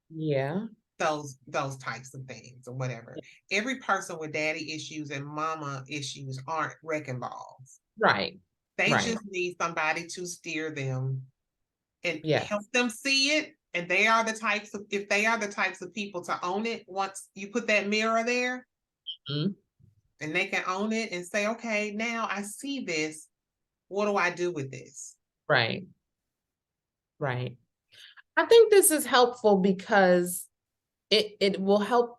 Speaker 2: Yeah.
Speaker 1: those types of things or whatever. Every person with daddy issues and mama issues aren't wrecking balls.
Speaker 2: Right.
Speaker 1: They
Speaker 2: Right.
Speaker 1: just need somebody to steer them and
Speaker 2: Yeah.
Speaker 1: help them see it. And they are the types of, if they are the types of people to own it, once you put that mirror there,
Speaker 2: Mhm.
Speaker 1: and they can own it and say, okay, now I see this. What do I do with this?
Speaker 2: Right. Right. I think this is helpful because it will help.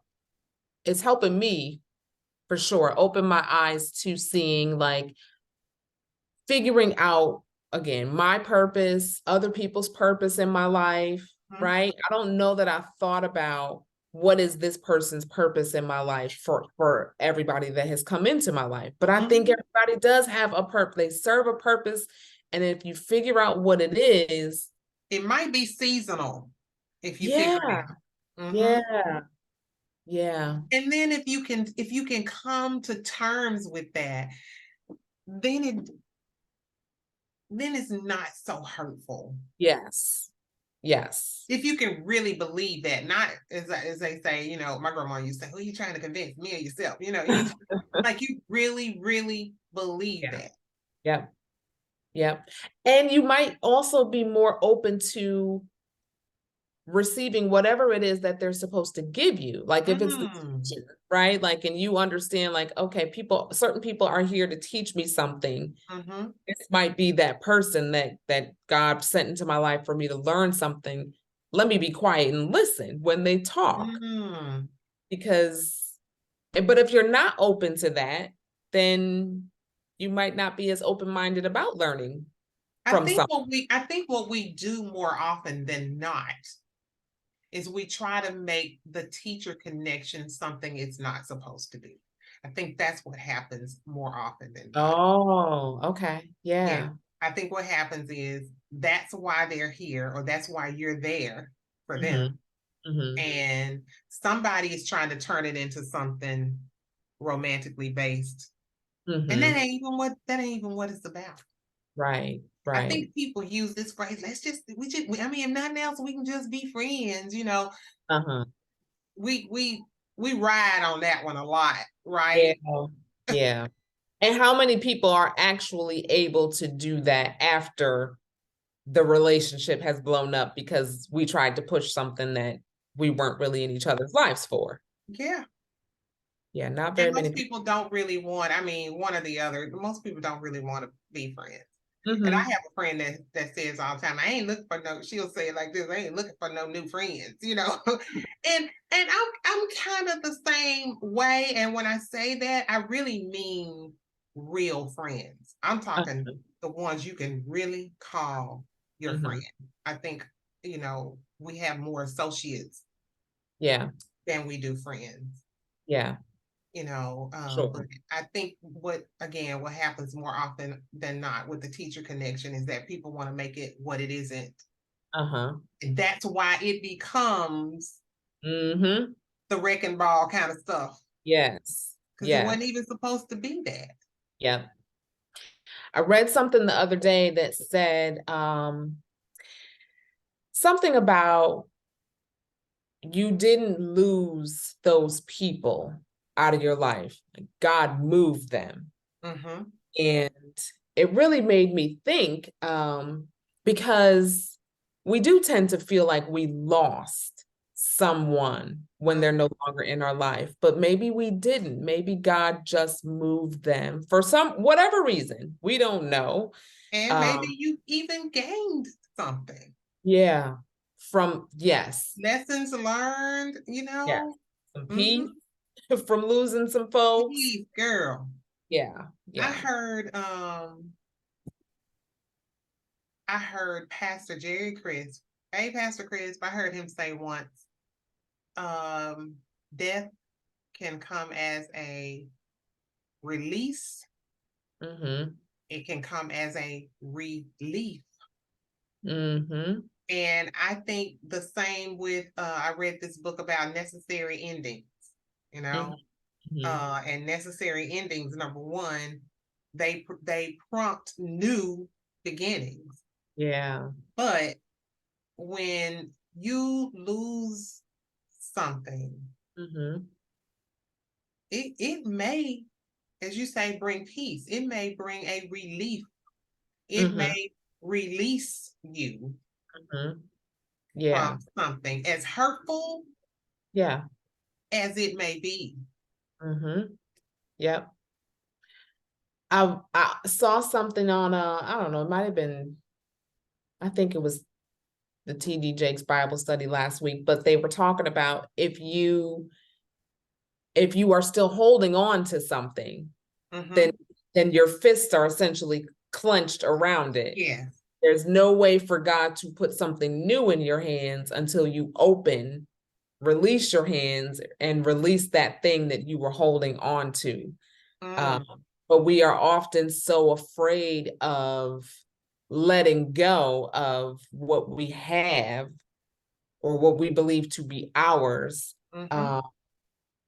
Speaker 2: It's helping me for sure open my eyes to seeing, like, figuring out again my purpose, other people's purpose in my life,
Speaker 1: Mhm.
Speaker 2: right? I don't know that I've thought about what is this person's purpose in my life for everybody that has come into my life. But I think
Speaker 1: Mhm.
Speaker 2: everybody does have a purpose. They serve a purpose. And if you figure out what it is,
Speaker 1: It might be seasonal if you figure it
Speaker 2: yeah,
Speaker 1: out. Mhm.
Speaker 2: yeah, yeah,
Speaker 1: And then if you can come to terms with that, then it's not so hurtful.
Speaker 2: yes, yes.
Speaker 1: If you can really believe that, not as they say, my grandma used to say, who are you trying to convince, me or yourself? Like you really, really believe
Speaker 2: Yeah,
Speaker 1: that.
Speaker 2: yep, yep. And you might also be more open to receiving whatever it is that they're supposed to give you. Like if it's the
Speaker 1: Mm,
Speaker 2: teacher, right? Like, and you understand, like, okay, certain people are here to teach me something.
Speaker 1: mm-hmm,
Speaker 2: This might be that person that God sent into my life for me to learn something. Let me be quiet and listen when they talk.
Speaker 1: mm.
Speaker 2: Because, but if you're not open to that, then you might not be as open-minded about learning from some.
Speaker 1: I think what we do more often than not is we try to make the teacher connection something it's not supposed to be. I think that's what happens more often than not.
Speaker 2: Oh, okay.
Speaker 1: Yeah.
Speaker 2: Yeah.
Speaker 1: I think what happens is that's why they're here, or that's why you're there for them.
Speaker 2: Mm-hmm. Mm-hmm.
Speaker 1: And somebody is trying to turn it into something romantically based. And
Speaker 2: Mm-hmm.
Speaker 1: that ain't even what it's about.
Speaker 2: Right,
Speaker 1: I
Speaker 2: right.
Speaker 1: think people use this phrase, I mean, if nothing else, we can just be friends.
Speaker 2: Uh-huh.
Speaker 1: We we we ride on that one a lot,
Speaker 2: Yeah,
Speaker 1: right?
Speaker 2: yeah. And how many people are actually able to do that after the relationship has blown up because we tried to push something that we weren't really in each other's lives for?
Speaker 1: Yeah.
Speaker 2: Yeah, not
Speaker 1: And
Speaker 2: very many
Speaker 1: most
Speaker 2: people.
Speaker 1: people don't really want, I mean, one or the other, most people don't really want to be friends. And I
Speaker 2: Mm-hmm.
Speaker 1: have a friend that says all the time, I ain't looking for no, she'll say it like this, I ain't looking for no new friends. And I'm kind of the same way. And when I say that, I really mean real friends. I'm talking the ones you can really call your
Speaker 2: Mm-hmm.
Speaker 1: friend. I think, we have more associates
Speaker 2: Yeah,
Speaker 1: than we do friends.
Speaker 2: yeah,
Speaker 1: But
Speaker 2: sure.
Speaker 1: I think what happens more often than not with the teacher connection is that people want to make it what it isn't.
Speaker 2: Uh-huh.
Speaker 1: And that's why it becomes
Speaker 2: Mm-hmm.
Speaker 1: the wrecking ball kind of stuff.
Speaker 2: Yes,
Speaker 1: Because it
Speaker 2: yes,
Speaker 1: wasn't even supposed to be that.
Speaker 2: yep. I read something the other day that said something about you didn't lose those people out of your life. Like, God moved them.
Speaker 1: Mm-hmm.
Speaker 2: And it really made me think, because we do tend to feel like we lost someone when they're no longer in our life, but maybe we didn't. Maybe God just moved them for some whatever reason. We don't know.
Speaker 1: And maybe
Speaker 2: Um,
Speaker 1: you even gained something.
Speaker 2: yeah, yes,
Speaker 1: Lessons learned,
Speaker 2: yeah, some
Speaker 1: Mm-hmm.
Speaker 2: peace from losing some folks.
Speaker 1: Please, girl.
Speaker 2: Yeah,
Speaker 1: I
Speaker 2: yeah.
Speaker 1: heard Pastor Jerry Crisp. Hey, Pastor Crisp, I heard him say once, um, death can come as a release.
Speaker 2: Mm-hmm.
Speaker 1: It can come as a relief.
Speaker 2: Mm-hmm.
Speaker 1: And I think the same with, I read this book about necessary endings, you know,
Speaker 2: Mm-hmm.
Speaker 1: and necessary endings, number one, they prompt new beginnings.
Speaker 2: Yeah.
Speaker 1: But when you lose something,
Speaker 2: Mm-hmm.
Speaker 1: it may, as you say, bring peace. It may bring a relief. It
Speaker 2: Mm-hmm.
Speaker 1: may release you
Speaker 2: Mm-hmm. Yeah.
Speaker 1: from something as hurtful
Speaker 2: Yeah.
Speaker 1: as it may be.
Speaker 2: Mm-hmm. Yep. I saw something on I don't know, it might have been, I think it was the TD Jakes Bible study last week, but they were talking about if you are still holding on to something, then
Speaker 1: Mm-hmm.
Speaker 2: your fists are essentially clenched around it.
Speaker 1: Yeah.
Speaker 2: There's no way for God to put something new in your hands until you release your hands and release that thing that you were holding on to.
Speaker 1: Mm,
Speaker 2: Um, but we are often so afraid of letting go of what we have or what we believe to be ours,
Speaker 1: mm-hmm.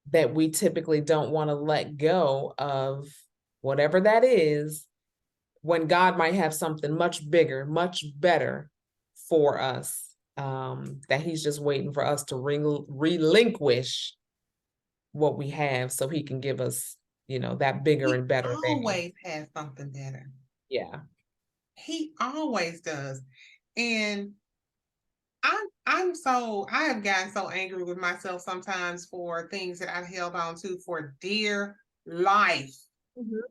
Speaker 2: that we typically don't want to let go of whatever that is, when God might have something much bigger, much better for us, that he's just waiting for us to relinquish what we have so he can give us, that bigger
Speaker 1: He
Speaker 2: and better thing.
Speaker 1: always has something better.
Speaker 2: Yeah.
Speaker 1: He always does. And I have gotten so angry with myself sometimes for things that I've held on to for dear life,
Speaker 2: Mhm.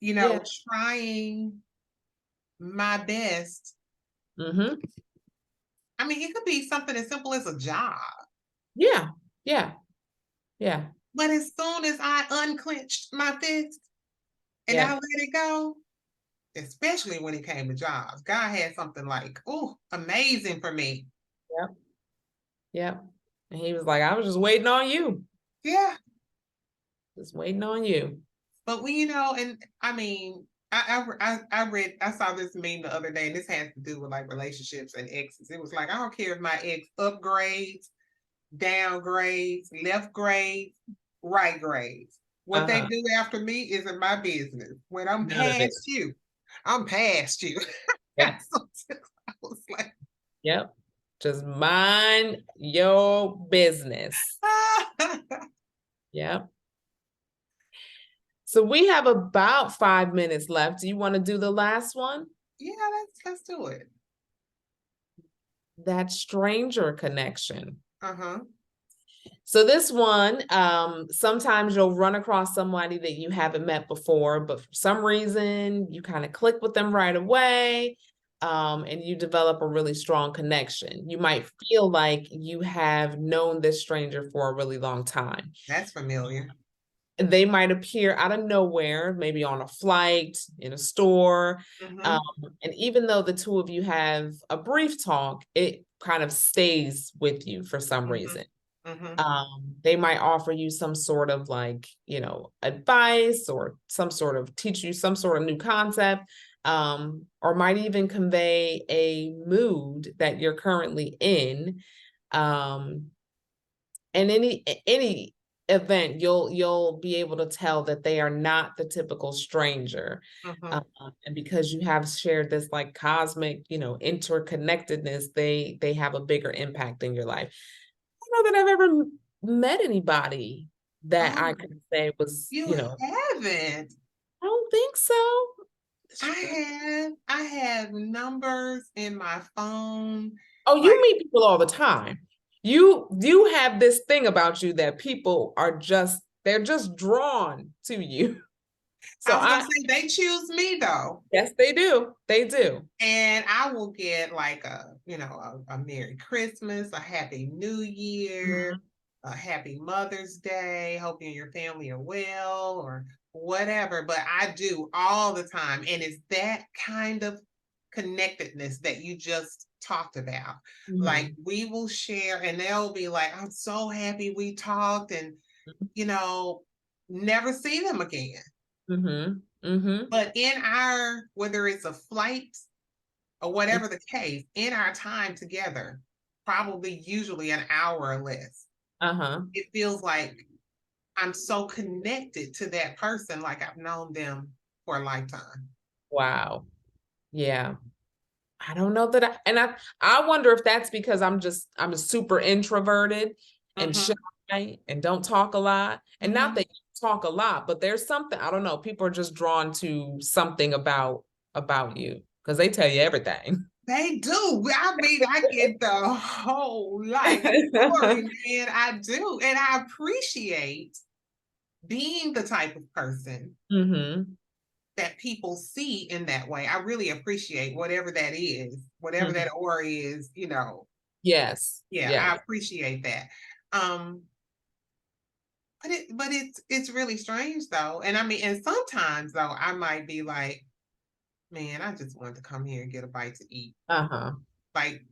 Speaker 1: you
Speaker 2: Yeah.
Speaker 1: know, trying my best.
Speaker 2: Hmm.
Speaker 1: I mean, it could be something as simple as a job,
Speaker 2: Yeah. Yeah. Yeah.
Speaker 1: but as soon as I unclenched my fist and I
Speaker 2: Yeah.
Speaker 1: let it go, especially when it came to jobs, God had something like, oh, amazing for me.
Speaker 2: Yep. Yep. And he was like, I was just waiting on you.
Speaker 1: Yeah.
Speaker 2: Just waiting on you.
Speaker 1: But we, and I mean, I saw this meme the other day, and this has to do with like relationships and exes. It was like, I don't care if my ex upgrades, downgrades, left grades, right grades. What they
Speaker 2: Uh-huh.
Speaker 1: do after me isn't my business. When I'm
Speaker 2: None of it.
Speaker 1: past you, I'm past you.
Speaker 2: Yep.
Speaker 1: I was like,
Speaker 2: Yep. Just mind your business. Yep. So we have about 5 minutes left. Do you want to do the last one?
Speaker 1: yeah, let's do it.
Speaker 2: That stranger connection.
Speaker 1: Uh-huh.
Speaker 2: So this one, sometimes you'll run across somebody that you haven't met before, but for some reason you kind of click with them right away, and you develop a really strong connection. You might feel like you have known this stranger for a really long time.
Speaker 1: That's familiar.
Speaker 2: They might appear out of nowhere, maybe on a flight, in a store. Um,
Speaker 1: Mm-hmm.
Speaker 2: and even though the two of you have a brief talk, it kind of stays with you for some
Speaker 1: Mm-hmm.
Speaker 2: reason.
Speaker 1: Mm-hmm.
Speaker 2: They might offer you some sort of like, advice or some sort of teach you some sort of new concept, or might even convey a mood that you're currently in. Um, and any event, you'll be able to tell that they are not the typical stranger.
Speaker 1: Mm-hmm.
Speaker 2: And because you have shared this like cosmic, interconnectedness, they have a bigger impact in your life. I don't know that I've ever met anybody that I
Speaker 1: Oh,
Speaker 2: can say was,
Speaker 1: you haven't.
Speaker 2: I don't think so.
Speaker 1: I have numbers in my phone.
Speaker 2: Oh, you
Speaker 1: Like,
Speaker 2: meet people all the time. You have this thing about you that people are they're just drawn to you.
Speaker 1: I
Speaker 2: So
Speaker 1: was gonna say they choose me though.
Speaker 2: yes, they do. They do.
Speaker 1: And I will get like a Merry Christmas, a Happy New Year,
Speaker 2: Mhm.
Speaker 1: a Happy Mother's Day, hope you and your family are well, or whatever. But I do all the time. And it's that kind of connectedness that you just talked about. Like
Speaker 2: Mhm.
Speaker 1: we will share, and they'll be like, I'm so happy we talked, and you know, never see them again.
Speaker 2: Mhm. Mhm.
Speaker 1: But in our, whether it's a flight or whatever the case, in our time together, probably usually an hour or less,
Speaker 2: Uh-huh.
Speaker 1: it feels like I'm so connected to that person, like I've known them for a lifetime.
Speaker 2: Wow. Yeah. I don't know that I wonder if that's because I'm super introverted and
Speaker 1: Mhm.
Speaker 2: shy and don't talk a lot. And not
Speaker 1: Mhm.
Speaker 2: that you talk a lot, but there's something, I don't know, people are just drawn to something about you because they tell you everything.
Speaker 1: They do. I mean, I get the whole life story, man. I do. And I appreciate being the type of person
Speaker 2: Hmm.
Speaker 1: that people see in that way. I really appreciate whatever that is, whatever
Speaker 2: Hmm.
Speaker 1: that aura is,
Speaker 2: Yes.
Speaker 1: yeah,
Speaker 2: Yes.
Speaker 1: I appreciate that. Um, but it's really strange though. And I mean, and sometimes though, I might be like, man, I just wanted to come here and get a bite to eat.
Speaker 2: Uh-huh.
Speaker 1: Like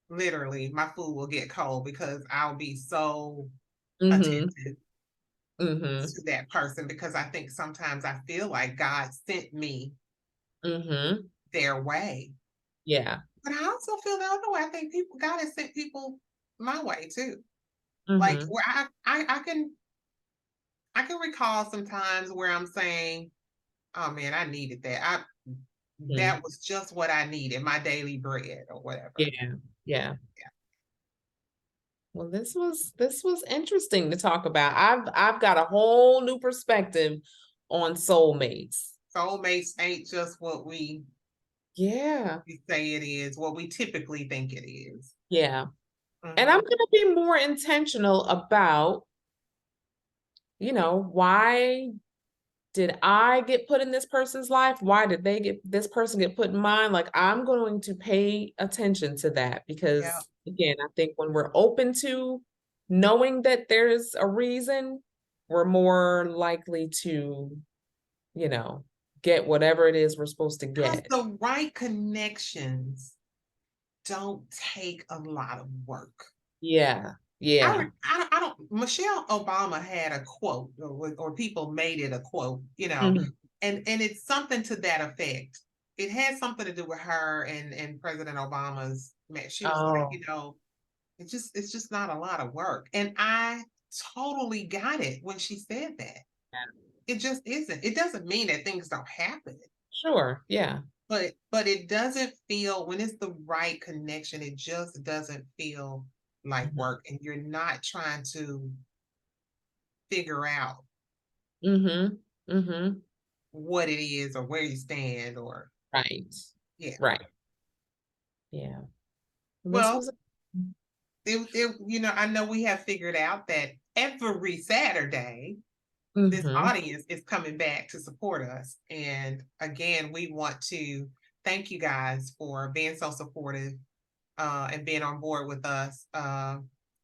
Speaker 1: literally, my food will get cold because I'll be so
Speaker 2: Hmm.
Speaker 1: attentive
Speaker 2: Hmm.
Speaker 1: to that person because I think sometimes I feel like God sent me
Speaker 2: Hmm.
Speaker 1: their way.
Speaker 2: Yeah.
Speaker 1: But I also feel the other way. I think people God has sent people my way too. Like
Speaker 2: Hmm.
Speaker 1: where I can recall sometimes where I'm saying, oh man, I needed that. That
Speaker 2: Hmm.
Speaker 1: was just what I needed, my daily bread or whatever.
Speaker 2: Yeah. Yeah. Well, this was interesting to talk about. I've got a whole new perspective on soulmates.
Speaker 1: Soulmates ain't just what we
Speaker 2: Yeah.
Speaker 1: we say it is, what we typically think it is.
Speaker 2: Yeah. And I'm
Speaker 1: Mhm.
Speaker 2: going to be more intentional about, why did I get put in this person's life? Why did this person get put in mine? Like, I'm going to pay attention to that
Speaker 1: Yeah.
Speaker 2: because, again, I think when we're open to knowing that there's a reason, we're more likely to, you know, get whatever it is we're supposed to
Speaker 1: Because
Speaker 2: get.
Speaker 1: the right connections don't take a lot of work.
Speaker 2: Yeah.
Speaker 1: I,
Speaker 2: Yeah.
Speaker 1: re- I don't. Michelle Obama had a quote, or people made it a quote,
Speaker 2: Mhm.
Speaker 1: and it's something to that effect. It had something to do with her and President Obama's. She was like,
Speaker 2: Oh,
Speaker 1: it's just not a lot of work, and I totally got it when she said that.
Speaker 2: yeah.
Speaker 1: It just isn't. It doesn't mean that things don't happen,
Speaker 2: Sure. Yeah.
Speaker 1: but it doesn't feel when it's the right connection. It just doesn't feel like
Speaker 2: Mhm.
Speaker 1: work, and you're not trying to figure out
Speaker 2: Mhm. Mhm.
Speaker 1: what it is or where you stand or
Speaker 2: Right.
Speaker 1: yeah.
Speaker 2: Right. Yeah. This
Speaker 1: Well,
Speaker 2: was.
Speaker 1: I know we have figured out that every Saturday this
Speaker 2: Mhm.
Speaker 1: audience is coming back to support us. And again, we want to thank you guys for being so supportive and being on board with us.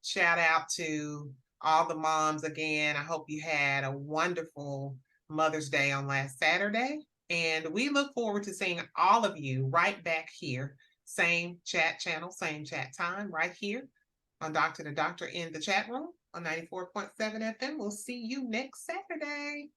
Speaker 1: Shout out to all the moms again. I hope you had a wonderful Mother's Day on last Saturday. And we look forward to seeing all of you right back here. Same chat channel, same chat time, right here on Doctor to Doctor in the Chat Room on 94.7 FM. We'll see you next Saturday.